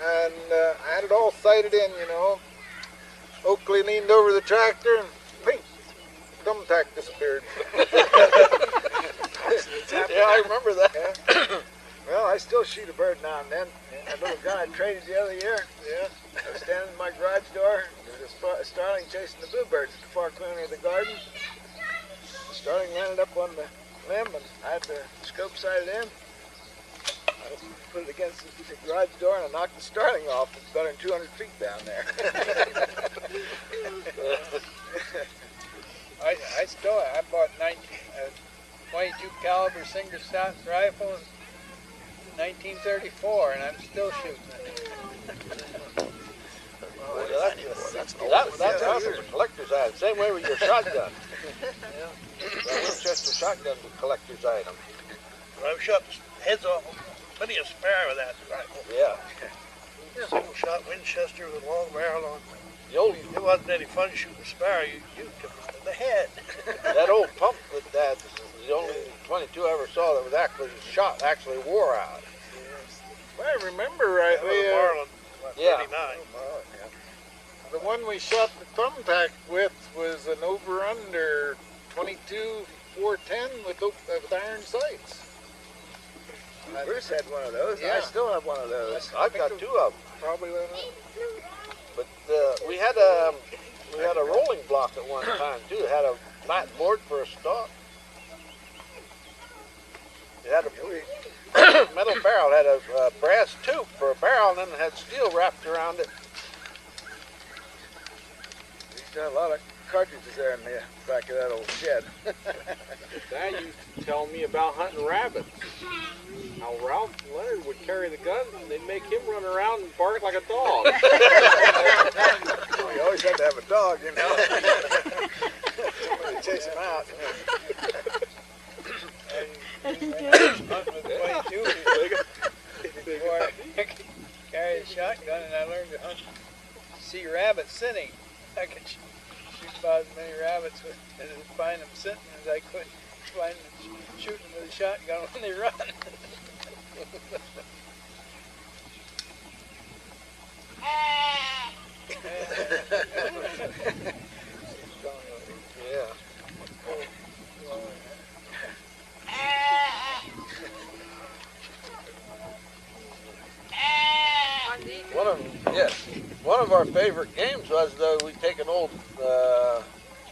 And I had it all sighted in, you know. Oakley leaned over the tractor and ping, thumbtack disappeared. Yeah, I remember that. Yeah. Well, I still shoot a bird now and then. That little guy I traded the other year. Yeah. I was standing in my garage door. There was a starling chasing the bluebirds at the far corner of the garden. The starling landed up on the limb, and I had the scope sighted in. I put it against the garage door, and I knocked the starling off. It's better than 200 feet down there. I bought 22 caliber single shot rifle in 1934, and I'm still shooting it. That's awesome. A collector's item. Same way with your shotgun. Yeah. Well, Winchester shotgun's a collector's item. I've shot heads off plenty of sparrow with that rifle. Yeah. Single shot Winchester with a long barrel on. It wasn't any fun shooting a sparrow. You took it to the head. That old pump that the only two I ever saw that was actually shot, actually wore out. If I remember rightly, Yeah. 39. the one we shot the thumbtack with was an over-under 22-410 with iron sights. Bruce had one of those. Yeah. I still have one of those. I've got two of them. Probably But we had a rolling block at one time too. It had a flat board for a stock. It had a metal barrel. It had a brass tube for a barrel, and then it had steel wrapped around it. He's got a lot of cartridges there in the back of that old shed. Dad used to tell me about hunting rabbits. How Ralph Leonard would carry the gun, and they'd make him run around and bark like a dog. You always had to have a dog, you know. Somebody chase him out. Hunting with 22 before I carried a shotgun, and I learned to hunt, see rabbits sitting. I could shoot about as many rabbits and find them sitting as I could find them shooting with a shotgun when they run. Yeah. One of our favorite games was though we'd take an old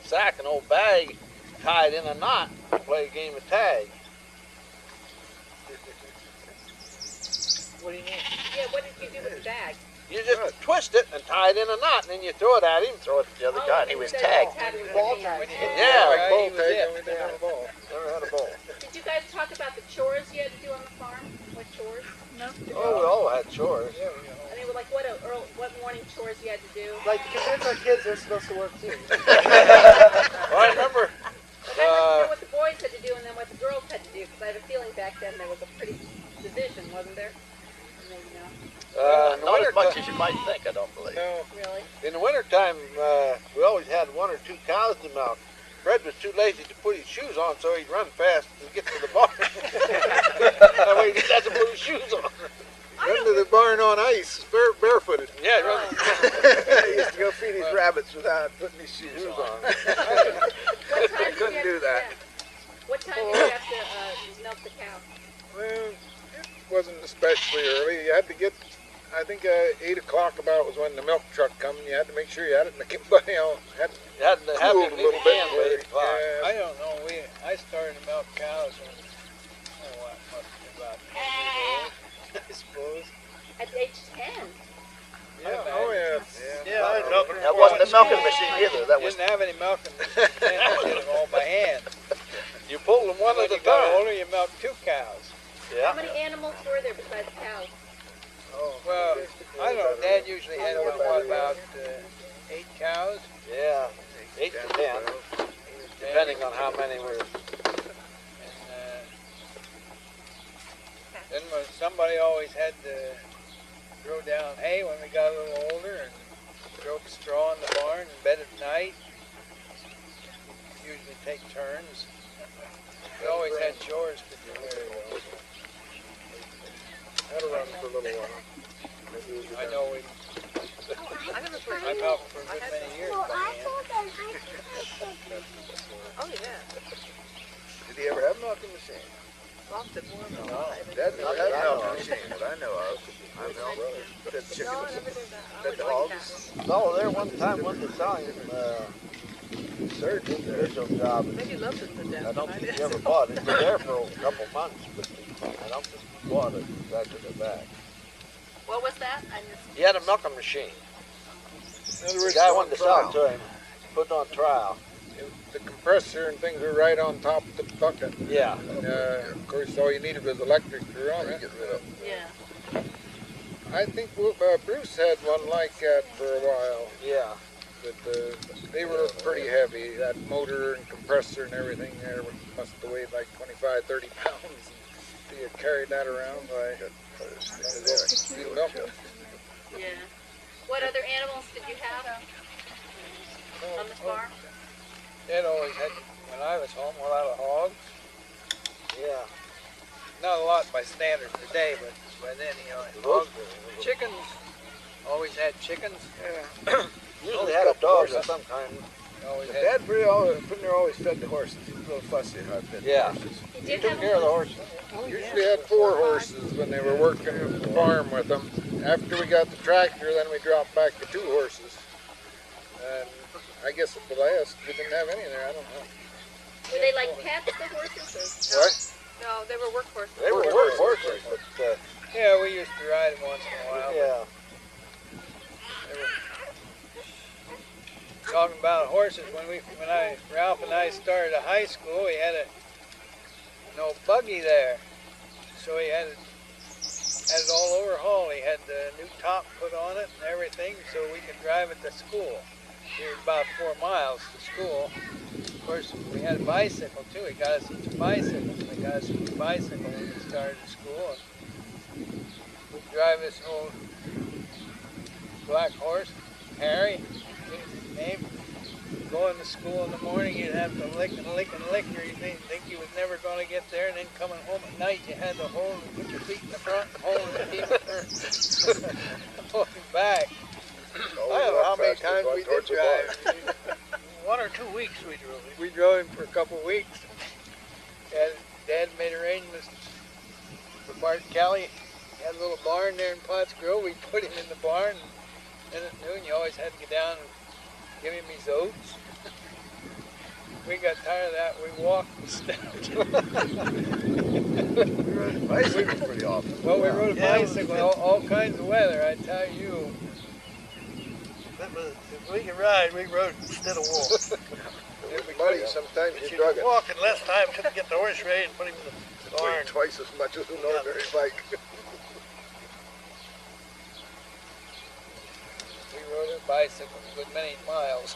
sack, an old bag, tie it in a knot, and play a game of tag. What do you mean? Yeah, what did you do with the bag? You just twist it and tie it in a knot, and then you throw it at him, throw it to the other guy, and he was tagged. Ball tag. Yeah, like ball he was tag, it. and we didn't have a ball. Never had a ball. Did you guys talk about the chores you had to do on the farm? What chores? No. Oh, we all had chores. I mean, like what morning chores you had to do? Like to convince our kids they're supposed to work too. Well, I remember. I'd like to know what the boys had to do and then what the girls had to do, because I have a feeling back then there was a pretty division, wasn't there? Maybe no. In the Not as much wintertime- as you might think, I don't believe. No, Really? In the wintertime, we always had one or two cows to milk. Fred was too lazy to put his shoes on, so he'd run fast to get to the barn. That way he didn't have to put his shoes on. run to the barn on ice, barefooted. Yeah, run. He used to go feed his rabbits without putting his shoes on. What time did you Couldn't have do to- that. yeah. What time did you have to milk the cow? Well, it wasn't especially early. You had to get, I think 8 o'clock about was when the milk truck come. You had to make sure you had it in the, had You had to have cooled it a little bit. by 8 o'clock. Yeah. I don't know. I started to milk cows when I must be about 10 years old, I suppose. At age 10. Yeah, oh yeah. Yeah, I milked them That before wasn't a milking machine either. That was Didn't have any milking machine. I did it all by hand. You pulled them one When at a you got time. older, you milked 2 cows. How Yeah. many animals were there besides cows? Well, I don't know. Dad usually had about 8 cows. Yeah. 8 to 10, depending on how many were. And then when somebody always had to throw down hay when we got a little older and throw straw in the barn and bed at night. Usually take turns. We always had chores to do. Had to run for a little while. I know I milked for a good many years by hand. Oh, yeah. Did he ever have a milking machine? Lots of more milk. No, Dad never had a milking machine that I know of. I milked, fed chickens, No, I never did that. I fed would like hogs. No, there one time, one Italian surgeon job. Maybe loved it to death. I don't but think he didn't. ever bought it. He was there for a couple months, but I don't think he bought it. Back to the back. What was that? I missed. He had a milking machine. In other The words, guy on wanted to sell it trial. to him, put it on trial. The compressor and things were right on top of the bucket. Yeah. And, of course, all you needed was electric to run it. Yeah. I think Bruce had one like that for a while. Yeah. But they were pretty heavy. That motor and compressor and everything there must have weighed like 25, 30 pounds. So you carried that around by milking. Yeah. What other animals did you have on the farm? Dad always had, when I was home, a lot of hogs. Yeah. Not a lot by standards today, but by then, hogs, chickens, always had chickens. Yeah. Usually had a dog of some kind. Always But had. Dad pretty near always fed the horses. He was a little fussy how he fed the horses. He took care of the horses. Usually had 4 horses when they were working the farm with them. After we got the tractor, then we dropped back to 2 horses. And I guess at the last, we didn't have any there. I don't know. Were they like pets, the horses? Or? What? No, they were work horses. They were work horses, but Yeah, we used to ride them once in a while. Yeah. Talking about horses, when Ralph and I started at high school, we had no buggy there, so he had it all overhauled. He had the new top put on it and everything, so we could drive it to school. It was about 4 miles to school. Of course, we had a bicycle too. He got us each a bicycle. We got us each a bicycle when we started school. And we'd drive this old black horse, Harry. Name. Going to school in the morning, you'd have to lick and lick and lick, or you'd think you was never going to get there, and then coming home at night, you had to hold and put your feet in the front and hold and keep it looking back. I don't know how many times we did drive. 1 or 2 weeks we drove him. We drove him for a couple of weeks. Dad made arrangements for Bart Kelly. He had a little barn there in Potts Grove. We put him in the barn, and at noon you always had to get down and give him his oats. We got tired of that. We walked instead. We rode bicycles pretty often. Well, we rode a bicycle all kinds of weather, I tell you. If we could ride, we rode instead of walk. with Muddy, sometimes But you you drug could it. walk in less time, couldn't get the horse ready and put him in the barn. Weighed twice as much as an ordinary bike. We rode a bicycle a good many miles.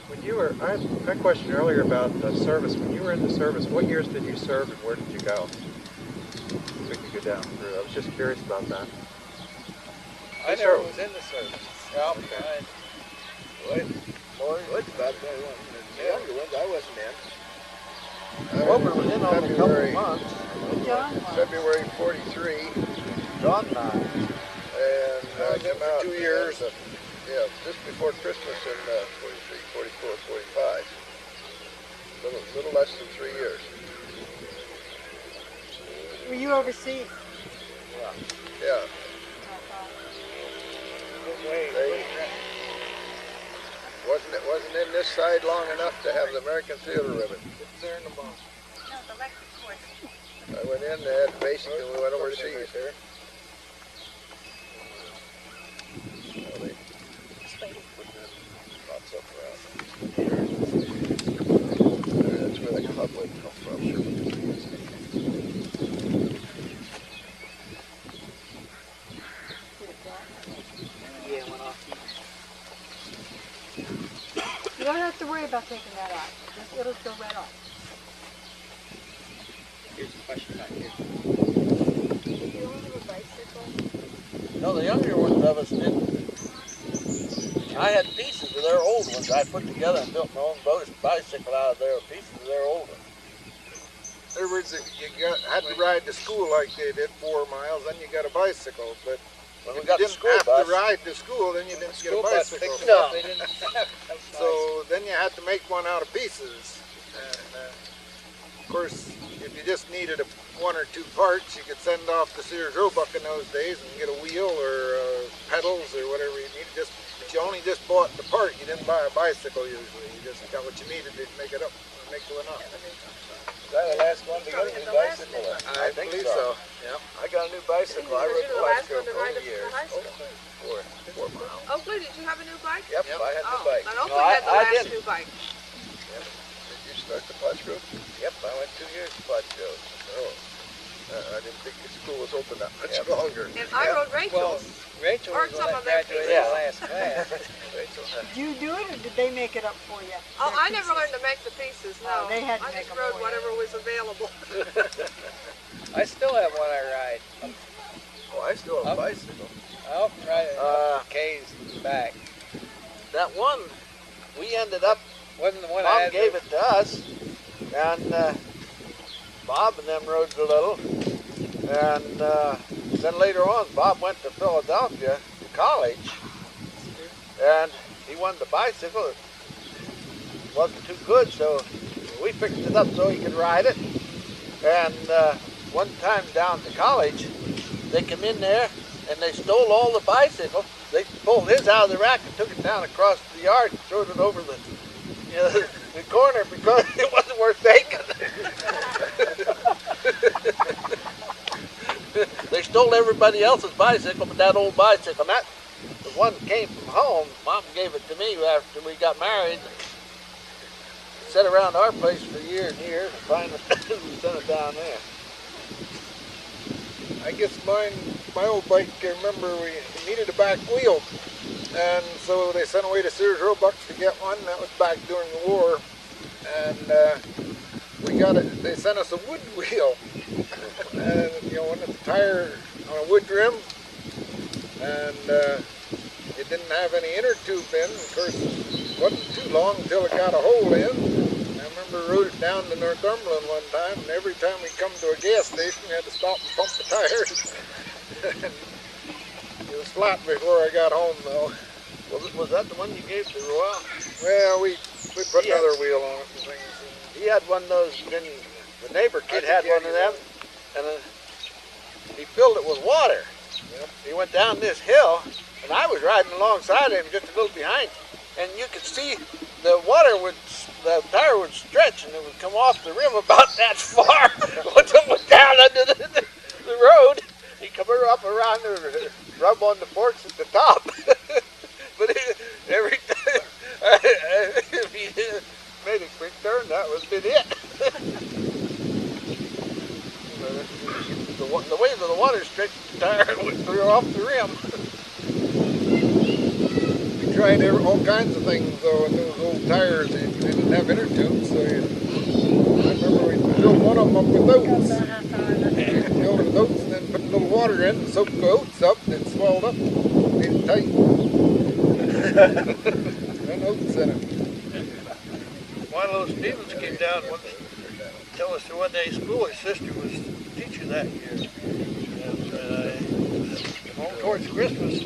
When you were, I had a question earlier about the service. When you were in the service, what years did you serve and where did you go? So we could go down through. I was just curious about that. I never was in the service. Ralph behind. What's about that one? The younger ones, I wasn't in. Wilbur was in on a couple February. of months. John? February 43, John and I. and I came out 2 years. Yeah, just before Christmas in 43, 44, 45. Little less than 3 years. Were you overseas? Yeah. They wasn't in this side long enough to have the American Theater ribbon. There in the bone. No, the electric horse. I went in, they had basic, and we went overseas. Well, they put lots up around. That's where the club would come from. Yeah, went off. You don't have to worry about taking that out. It'll go right off. Here's a question back here. Did you own a bicycle? No, the younger ones of us didn't. I had pieces of their old ones I put together and built my own bicycle out of their pieces of their old ones. In other words, you had to ride to school like they did 4 miles, then you got a bicycle. But When if we got you the didn't school have bus, to ride to school, then you didn't get a School bus bicycle. picked them up. They didn't have a So then you had to make one out of pieces. And of course, if you just needed 1 or 2 parts, you could send off to Sears Roebuck in those days and get a wheel or pedals or whatever you needed. But you only just bought the part. You didn't buy a bicycle usually. You just got what you needed to make it up, make it enough. Is that the last one to get a new bicycle? I believe so. Yeah. I got a new bicycle. I rode You the were the last bicycle one to for ride 4 it years. to high school. 4 miles. Oakley, did you have a new bike? Yep, I had the bike. And Oakley had the last new bike. Did you start the Potts Grove? Yep, I went 2 years to Potts Grove. Oh. I didn't think the school was open that much longer. And I rode Rachel's. Rachel Or was the some one of their that graduated pieces. the last class. Rachel had Did you do it or did they make it up for you? Oh, Their I never pieces? learned to make the pieces, no. Oh, they had to I make just them rode for you. whatever was available. I still have one I ride. Oh, I still have a bicycle. I often ride it up K's back. That one, we ended up, Wasn't the one I Mom had. gave it to us, And Bob and them rode a little. And then later on, Bob went to Philadelphia to college. And he wanted a bicycle. It wasn't too good, so we fixed it up so he could ride it. And one time down to college, they came in there and they stole all the bicycles. They pulled his out of the rack and took it down across the yard and threw it over the, the corner because it wasn't worth taking. They stole everybody else's bicycle, but that old bicycle, the one that came from home, Mom gave it to me after we got married. It sat around our place for years and years, and finally we sent it down there. I guess my old bike, I remember we needed a back wheel, and so they sent away to Sears Roebuck to get one. That was back during the war, and we got it. They sent us a wood wheel, and one of the tire on a wood rim, and it didn't have any inner tube in. Of course, it wasn't too long until it got a hole in. I remember rode it down to Northumberland one time, and every time we come to a gas station, we had to stop and pump the tires. It was flat before I got home, though. Was that the one you gave to Royal? Well, we put another wheel on it and things. He had one of those, then the neighbor kid had one of them, and he filled it with water. Yep. He went down this hill, and I was riding alongside him just a little behind, and you could see the tire would stretch and it would come off the rim about that far. Once it went down under the road, he'd come up around there, rub on the forks at the top. But every time, if he made a quick turn, that was been it. The way that the water stretched the tire, it would throw off the rim. We tried all kinds of things, though, in those old tires. They didn't have inner tubes, so I remember we filled one of them up with oats. Filled it with oats and then put a little water in and soaked the oats up, and it swelled up, made it tight. And oats in it. Milo Stevens came down and tell us that one day at school his sister was a teacher that year. And home towards Christmas,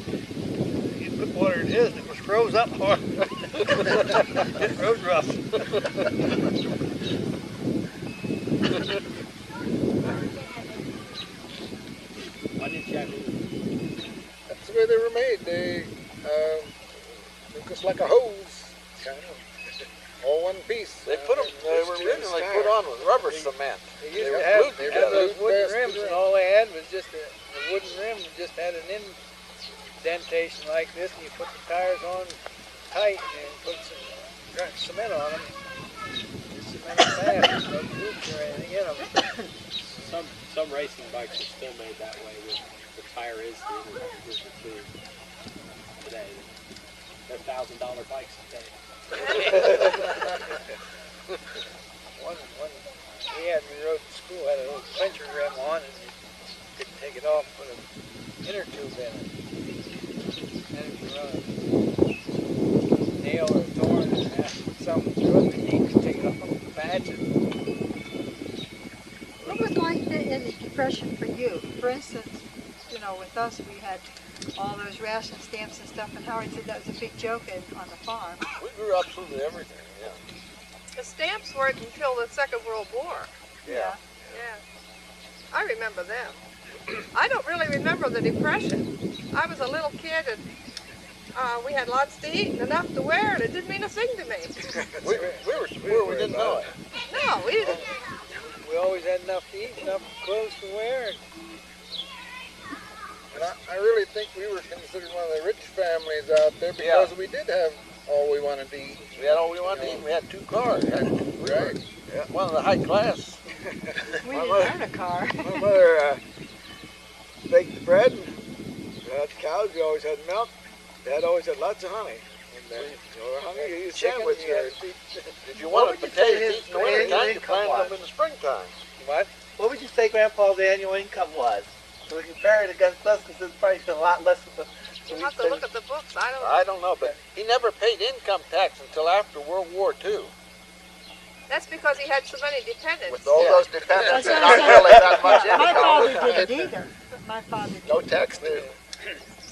he put water in his and it was froze up hard. It froze rough. Why did you have to? That's the way they were made. They just like a hose, kind of. All one piece. They were originally put on with rubber cement. They used to have those wooden rims, and all they had was just a wooden rim that just had an indentation like this, and you put the tires on tight and put some cement on them. Just cement them fast, no loops or anything in them. Some racing bikes are still made that way, with the tire is the tube today. They're $1,000 bikes today. One we rode to school had a little clincher rim on, and you couldn't take it off, put an inner tube in it. And if you run a nail or a thorn or something through it, you could take it off and patch it. What was like in the Depression for you? For instance, with us, we had all those ration stamps and stuff, and Howard said that was a big joke on the farm. We grew absolutely everything, yeah. The stamps weren't until the Second World War. Yeah. Yeah. I remember them. I don't really remember the Depression. I was a little kid and we had lots to eat and enough to wear, and it didn't mean a thing to me. we were poor, we didn't know it. No, we didn't. We always had enough to eat, enough clothes to wear. And I really think we were considered one of the rich families out there because we did have all we wanted to eat. We had all we wanted to eat. We had 2 cars. Right. Yeah. One of the high class. We didn't own a car. My mother baked the bread. We had cows. We always had milk. Dad always had lots of honey. And honey, you used Sandwich chicken. If you wanted potatoes in the wintertime, you planted them in the springtime. What? What would you say Grandpa's annual income was? So we compare it against us, because it's probably a lot less. You'll have to look at the books. I don't know, but he never paid income tax until after World War II. That's because he had so many dependents. With all those dependents, That's and what not I'm saying. really that much Yeah, my father income. didn't either. My father didn't. No tax due.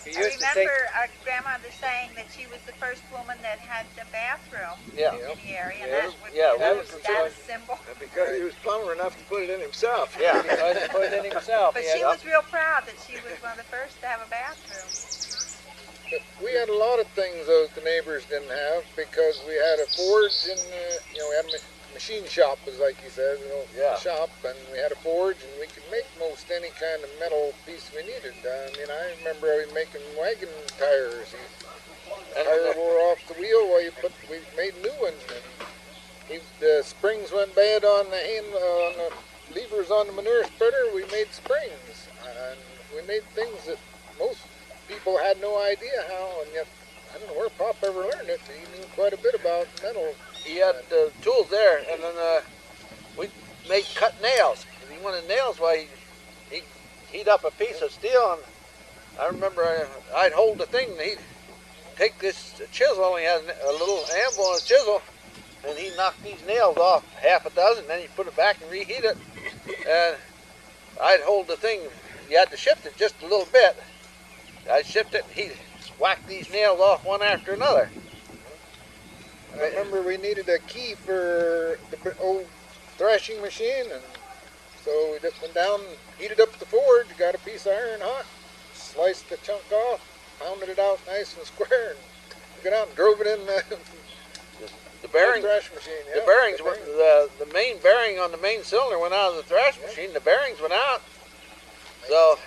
He I used to take. remember our grandmother saying that she was the first woman that had the bathroom Yeah. in the area, and Yeah. that would Yeah, that we- was status symbol. And because he was plumber enough to put it in himself. Yeah. Because he put it in himself. But He she had- was real proud that she was one of the first to have a bathroom. But we had a lot of things those the neighbors didn't have because we had a forge and we had a machine shop, as like you said, Yeah. shop, and we had a forge, and we could make most any kind of metal piece we needed. I mean, I remember making wagon tires. The tire wore off the wheel while we made new ones. And the springs went bad on the levers on the manure spreader. We made springs, and we made things that most people had no idea how, and yet I don't know where Pop ever learned it. He knew quite a bit about metal. He had tools there, and then we made cut nails. If he wanted nails, why he'd heat up a piece of steel, and I remember I'd hold the thing, and he'd take this chisel, and he had a little anvil and a chisel, and he'd knock these nails off, half a dozen, then he'd put it back and reheat it, and I'd hold the thing. You had to shift it just a little bit. I'd shift it, and he'd whack these nails off one after another. And I remember we needed a key for the old thrashing machine, and so we just went down, heated up the forge, got a piece of iron hot, sliced the chunk off, pounded it out nice and square, and took it out and drove it in The bearings, thrash machine. the bearings, the main bearing on the main cylinder went out of the thrash machine. The bearings went out, so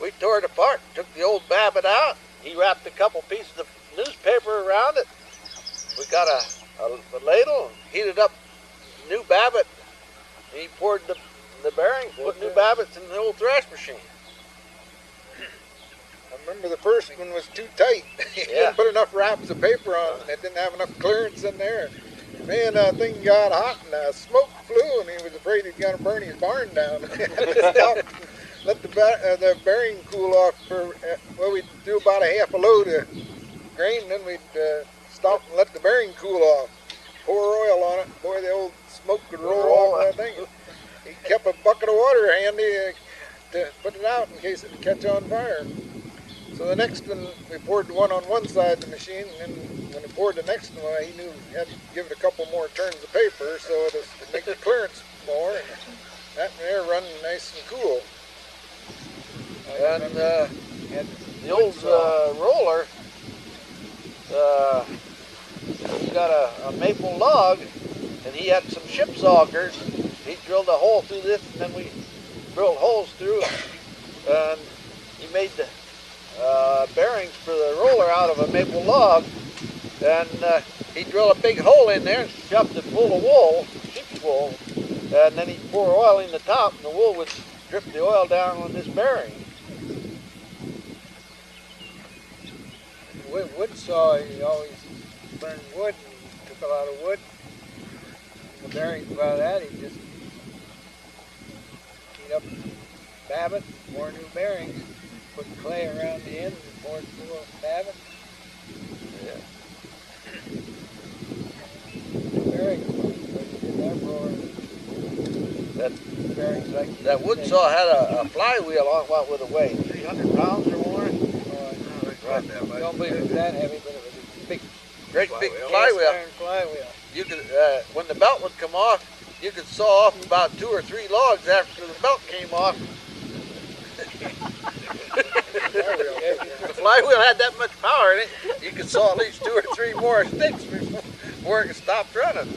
we tore it apart. Took the old babbitt out. He wrapped a couple pieces of newspaper around it. We got a ladle, heated up new babbitt. And he poured the bearings, put new babbitts in the old thrash machine. I remember the first one was too tight. He didn't put enough wraps of paper on it. It didn't have enough clearance in there. Man, that thing got hot and smoke flew, and he was afraid he'd gonna burn his barn down. Let the bearing cool off for, we'd do about a half a load of grain, then we'd stop and let the bearing cool off. Pour oil on it, boy, the old smoke would roll off that thing. He kept a bucket of water handy to put it out in case it would catch on fire. So the next one, we poured the one on one side of the machine, and then when he poured the next one, he knew he had to give it a couple more turns of paper so it would make the clearance more, and that there run nice and cool. And the old roller, he got a maple log, and he had some ship's augers. He drilled a hole through this, and then we drilled holes through, and he made the bearings for the roller out of a maple log, and he drilled a big hole in there and shoved it full of wool, sheep's wool, and then he'd pour oil in the top, and the wool would drip the oil down on this bearing. Wood saw, he always burned wood and took a lot of wood. The bearings about that, he just heat up babbitt, more new bearings, put clay around the end and poured full of babbitt. Bearings, but he did that roller. Bearings like That wood saw had a flywheel on what would have weighed 300 pounds or more. Don't believe it was that heavy, but it was a big, Great big cast flywheel. iron flywheel. You could, when the belt would come off, you could saw off about 2 or 3 logs after the belt came off. The flywheel had that much power in it, you could saw at least 2 or 3 more sticks before it stopped running.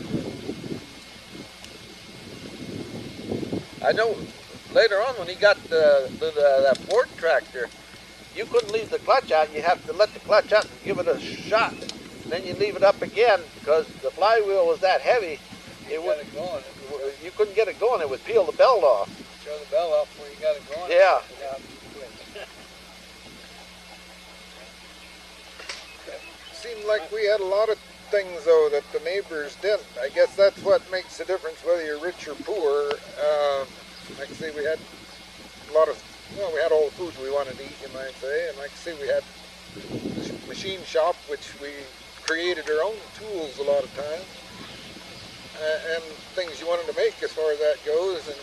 I know later on when he got that Ford tractor, you couldn't leave the clutch out. You have to let the clutch out and give it a shot. Then you leave it up again because the flywheel was that heavy. You couldn't get it going. It would peel the belt off. Show the belt off where you got it going. Yeah. Seemed like we had a lot of things though that the neighbors didn't. I guess that's what makes the difference whether you're rich or poor. Like I say, we had a lot of, well, we had all the food we wanted to eat, you might say, and like I say, we had the machine shop, which we created our own tools a lot of times. and things you wanted to make as far as that goes. And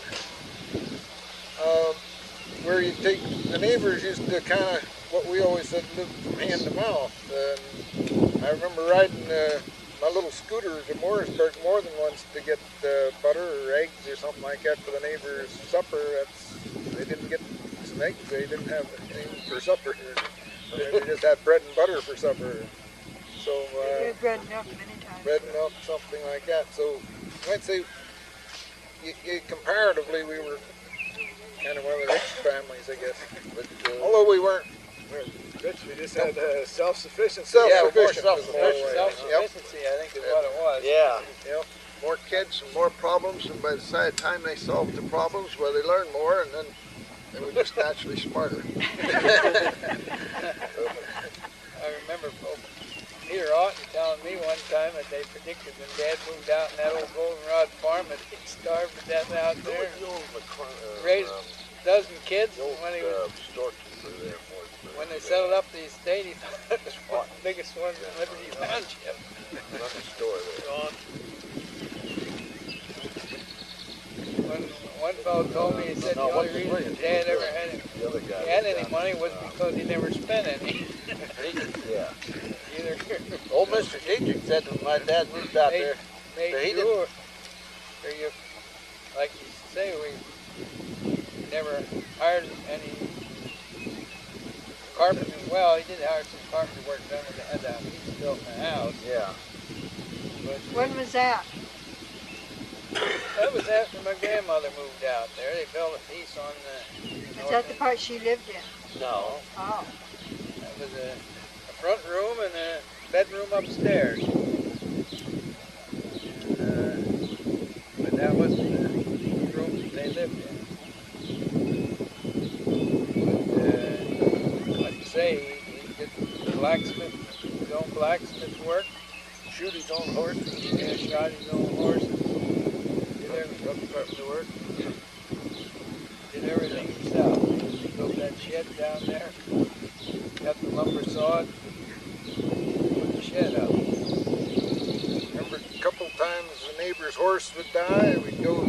where you take the neighbors used to kind of, what we always said, live from hand to mouth. And I remember riding my little scooter to Morrisburg more than once to get butter or eggs or something like that for the neighbors' supper. They didn't get some eggs, they didn't have anything for supper. They just had bread and butter for supper. So bread and milk many times. Bread and milk, something like that. So I'd say comparatively we were kind of one of the rich families, I guess. But, although we weren't rich, we just had self-sufficiency. Self-sufficiency, I think is what it was. Yeah. Yep. More kids and more problems, and by the time they solved the problems, well, they learned more, and then they were just naturally smarter. I remember Peter Otten telling me one time that they predicted when Dad moved out in that old goldenrod farm that he'd starve to death out there. Raised a dozen kids, and when they settled up the estate, he thought it was one of the biggest ones in Liberty Township. One fellow told me, he said the only reason Dad ever had any money was because he never spent any. Yeah. Either Old Mr. Dietrich said when my dad moved out there, made sure, you, like you say, we never hired any carpenter. Well, he did hire some carpenter work done when they had that piece built in the house. Yeah. But when was that? That was after my grandmother moved out there. They built a piece on the... Is that the part she lived in? No. Oh. That was a front room and a bedroom upstairs. But that wasn't the room that they lived in. But, like you say, he did blacksmith, his own blacksmith work. Shoot his own horses. Yeah, shot his own horses. Carpenter work. Did everything himself. He built that shed down there, got the lumber sawed, put the shed up. remember a couple times the neighbor's horse would die, we'd go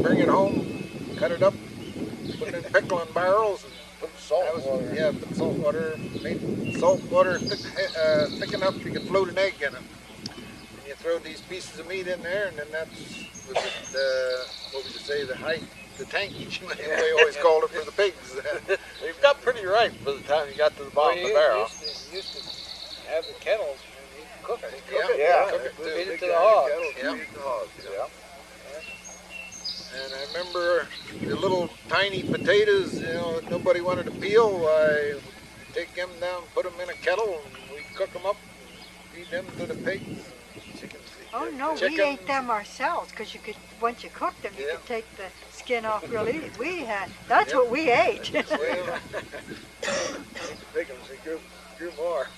bring it home, cut it up, put it in pickling barrels, and put salt water. Yeah, put salt water, made salt water thick enough you could float an egg in it. And you throw these pieces of meat in there, and then that's what would you say, the tankage, they always called it for the pigs. You've got pretty ripe by the time you got to the bottom of the barrel. Used to have the kettles and he'd cook it. Feed it to the hogs. Yeah. And I remember the little tiny potatoes, that nobody wanted to peel. I would take them down, put them in a kettle, and we'd cook them up and feed them to the pigs. Chickens. Oh no, we ate them ourselves because you could, once you cooked them, you could take the skin off real easy. That's what we ate. Pickles, they grew more.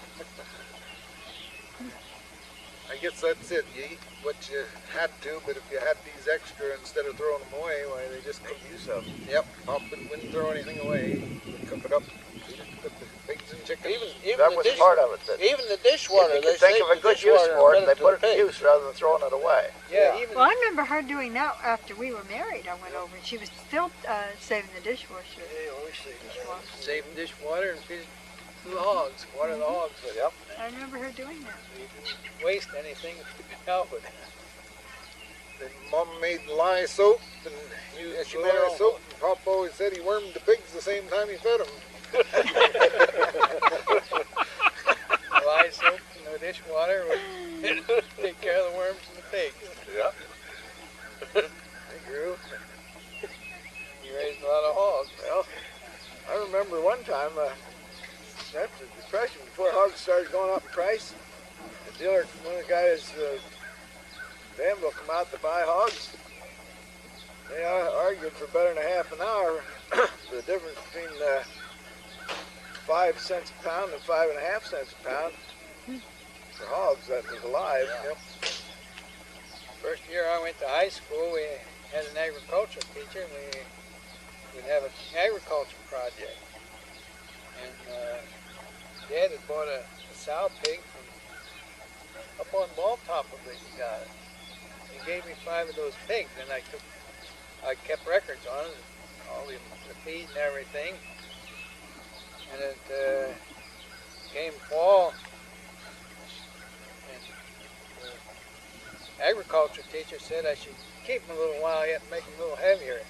I guess that's it. You eat what you had to, but if you had these extra, instead of throwing them away, why they just cook use of them. Yep, pop it, wouldn't throw anything away. We'd cook it up, feed it to the pigs and chickens. Even that was part of it. Even the dishwater, they think of a good use for it, they put it to use rather than throwing it away. Yeah. Well, I remember her doing that after we were married. I went over and she was still saving the dishwasher. Yeah, always saving dishwater and feed it to the hogs, water the hogs. Yep. I remember her doing that. You didn't waste anything if you could help it. Then Mom made lye soap and used lye soap, and Pop always said he wormed the pigs the same time he fed them. Lye soap and the dishwater would take care of the worms and the pigs. Yep. They grew. You raised a lot of hogs. Well, I remember one time, after the Depression, before hogs started going up in price, the dealer, one of the guys, Danville, come out to buy hogs. They argued for better than a half an hour the difference between 5 cents a pound and 5.5 cents a pound for hogs that was alive. Yeah. Yep. First year I went to high school, we had an agriculture teacher, and we'd have an agriculture project. And Dad had bought a sow pig from up on Ball Top, I believe he got it. he gave me 5 of those pigs, and I kept records on it, all the feed and everything. And it came fall, and the agriculture teacher said I should keep them a little while yet and make them a little heavier.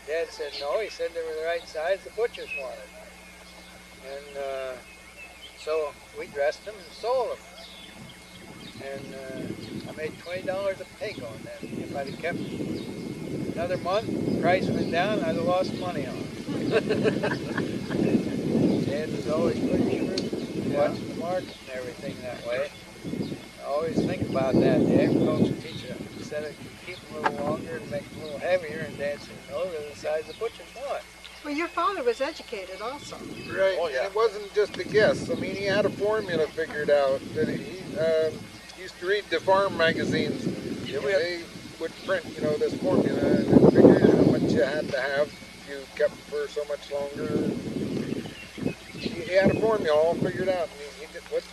Dad said no, he said they were the right size the butchers wanted. And so we dressed them and sold them. And I made $20 a pig on that. If I'd have kept another month, the price went down, I'd have lost money on it. Dad was always pretty shrewd, watching the market and everything that way. I always think about that. The agriculture teacher said I could keep them a little longer and make them a little heavier, and Dad said, no, they're the size the butchers want. Well, your father was educated also. Right, and it wasn't just a guess. I mean, he had a formula figured out. That he used to read the farm magazines. They would print, this formula, and it figured how much you had to have if you kept them for so much longer. He had a formula all figured out. It was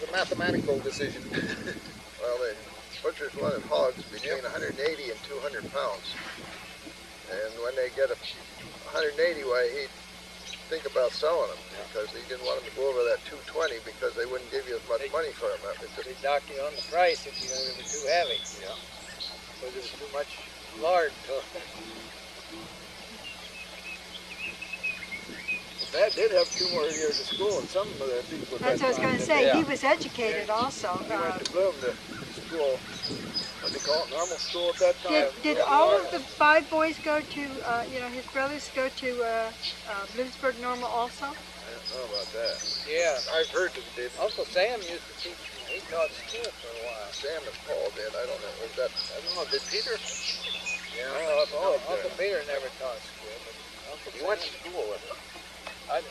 a mathematical decision. Well, the butchers wanted hogs between 180 and 200 pounds. And when they get 180, why he'd think about selling them, because he didn't want them to go over that 220 because they wouldn't give you as much money for them. They dock you on the price if they were too heavy. Yeah. Because there's too much lard to it. Dad did have 2 more years of school, and some of the people. That's what I was going to say. He was educated also. He went to Bloom to school. What they call it, normal school at that time. Did all of the 5 boys go to, his brothers go to Bloomsburg Normal also? I don't know about that. Yeah, I've heard that they did. Uncle Sam used to teach. He taught school for a while. Sam and Paul did. I don't know. Was that? I don't know. Did Peter? Yeah. Uncle Peter never taught school, but Uncle He went to school with him. I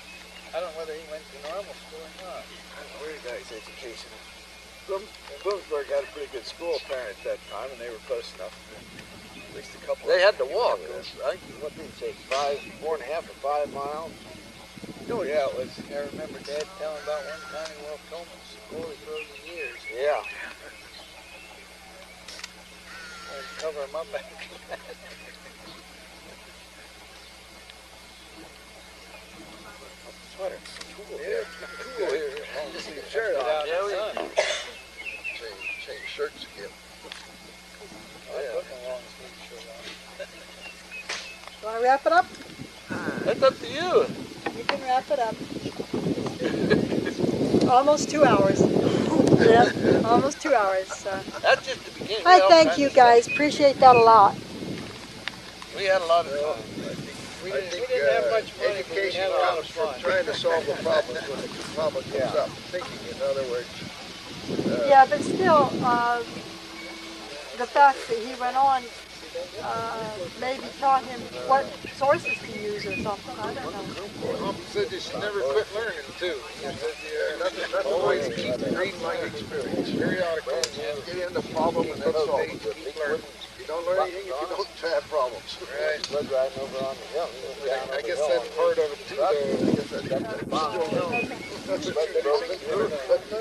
don't know whether he went to normal school or not. Where he got his education. Bloomsburg had a pretty good school apparently at that time, and they were close enough. At least a couple. They had to walk. I think, what did he say? 4.5 or 5 miles. Oh yeah, it was. I remember Dad telling about one time he walked home from school for years. Yeah. And cover him up after that. Sweater. Cool here. Cool here. Just leave your shirt on. Yeah, we are. Change shirts again. I put my long sleeve shirt on. Want to wrap it up? That's up to you. You can wrap it up. Almost 2 hours. Yeah, almost 2 hours. That's just the beginning. I thank you guys. Appreciate that a lot. We had a lot of fun. We didn't have much money, but we Education had a lot of comes from fun. trying to solve the problems when the problem comes up. Thinking, in other words. Yeah, but still, the fact that he went on maybe taught him what sources to use or something. I don't know. Mom said you should never quit learning, too. That's always keep reading my experience. Periodically, get in the problem and then solve it. Keep learning. You don't learn anything if you don't have problems. Right. Blood riding over on the hill. I guess that's part of it, too.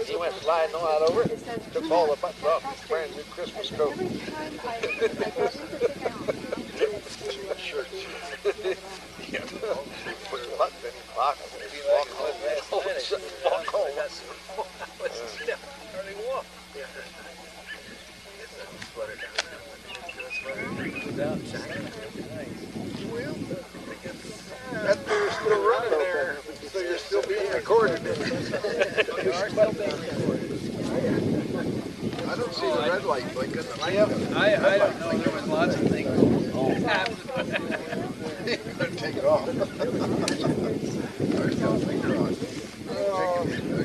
He went flying out over it, took all the buttons off his brand new Christmas coat. Shirts. Yeah. Put the buttons in his pocket and he walked home. Walk home. Hardly walk. That thing's still running there, so you're still being recorded. You are still being recorded. I don't see the red light blinking. I don't know. There was lots of things happening. You better take it off. There's got a finger on.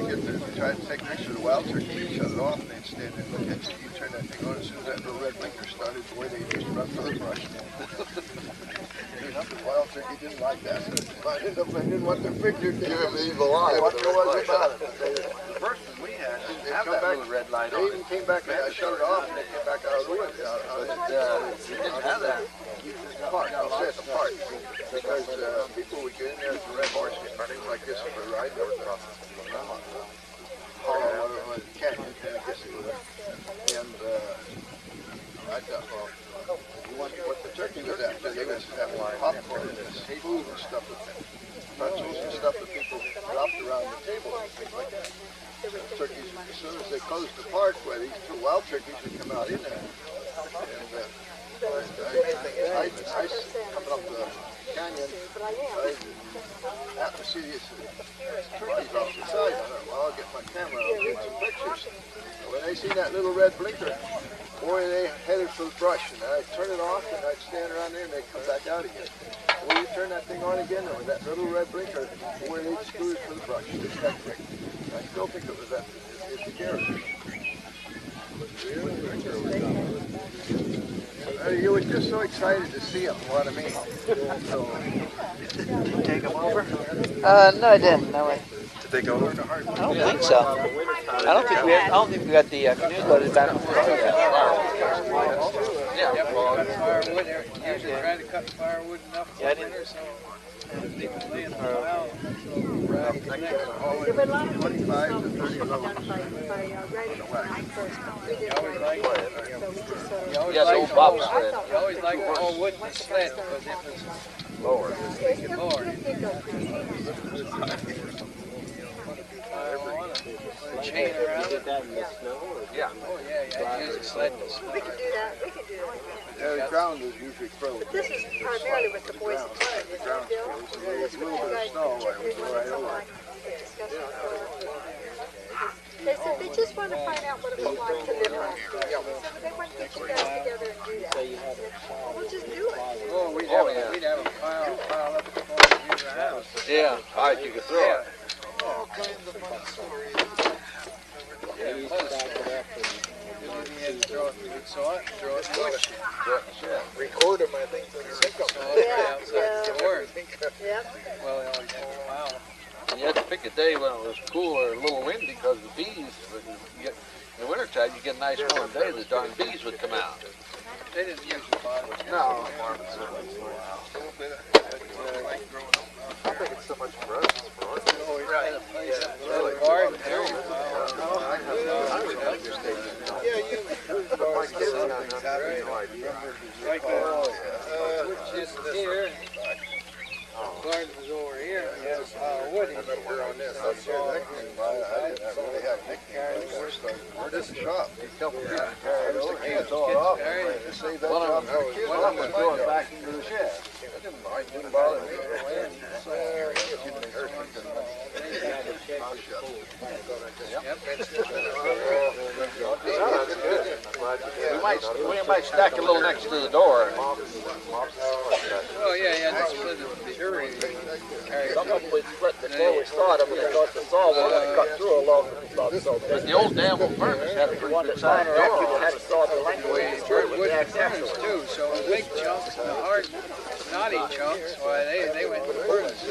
Get there, try to take a picture of the wild turkey, you shut it off, and they'd stand there and look at you. You turn that thing on, as soon as that little red blinker started, the way they just run for the brush. The wild turkey didn't like that. I didn't want their picture to give him the evil eye. What was about it? The first one we had didn't have come that back, little red light they on even it. came back, and I shut it off, and they came back out of the window. It didn't have that. Park, the park. Because people would get in there with the red horse and running like this for a ride over the canyon, I guess it was. And I thought, well, what the turkey was after, they was having popcorn and food and stuff with pretzels and stuff that people dropped around the table and things like that. Turkeys, as soon as they closed the park, where these two wild turkeys would come out in there. And I coming up the canyon, I happened to see these turkeys off the side. I thought, well, I'll get my camera, I'll get some pictures. And when they seen that little red blinker, boy, they headed for the brush. And I'd turn it off, and I'd stand around there, and they'd come back out again. When you turn that thing on again, and with that little red blinker, boy, they'd scooted for the brush. Just that quick. I still think it was that. It's scary. You were just so excited to see them, what I mean. So, Did you take them over? No, I didn't. No way. Did they go over? I don't think so. I don't think we got the canoes loaded back on the car yet. Yeah, firewood. They're usually trying to cut firewood enough for winter, so people laying them out. There were a lot of things done by writing first. We didn't write it, so we just sort of... You always liked the whole wooden sled because it was lower. Chain around it. Yeah. Oh yeah, use a sled. We can do that. We can do that. the ground is usually frozen. But this is primarily what the boys have done, isn't it, Bill? There's a little bit of snow right over. They said they just want to find out what it was like to live last year. So they want to get you guys together and do that. Well, we'll just do it. Oh, we'd have a pile up before the house. Yeah, all right, you can throw it. All kinds of fun stories. Yeah, you had to throw it, we saw it, throw it in the woodshed. Record them, I think, for the sync up. Outside the word. Well, they always had a pile. And you had to pick a day when it was cool or a little windy because the bees, in the wintertime, you get a nice warm day, the darn bees would come out. They didn't use the bottle. No. I don't think it's so much for us, it's for us. Oh, we got a place up in the garden there. Yeah, you My kids got no idea. Like which is here. The garden was over here. And there's a pile of wood in there. We're just shop. A couple of people carried over. Kids Off. carried. Save that One job of for the kids. them was going back into the shed. It didn't bother me. We might stack a little next to the door. Oh, yeah, that's split the jury. Some of them would split before we started, but they got the saw when they cut through a log and stuff. So But the old damn furnace had a pretty good size door. had to saw the length of the Burnt wood and furnace too, so the big chunks and the hard, knotty chunks, why they went to the furnace.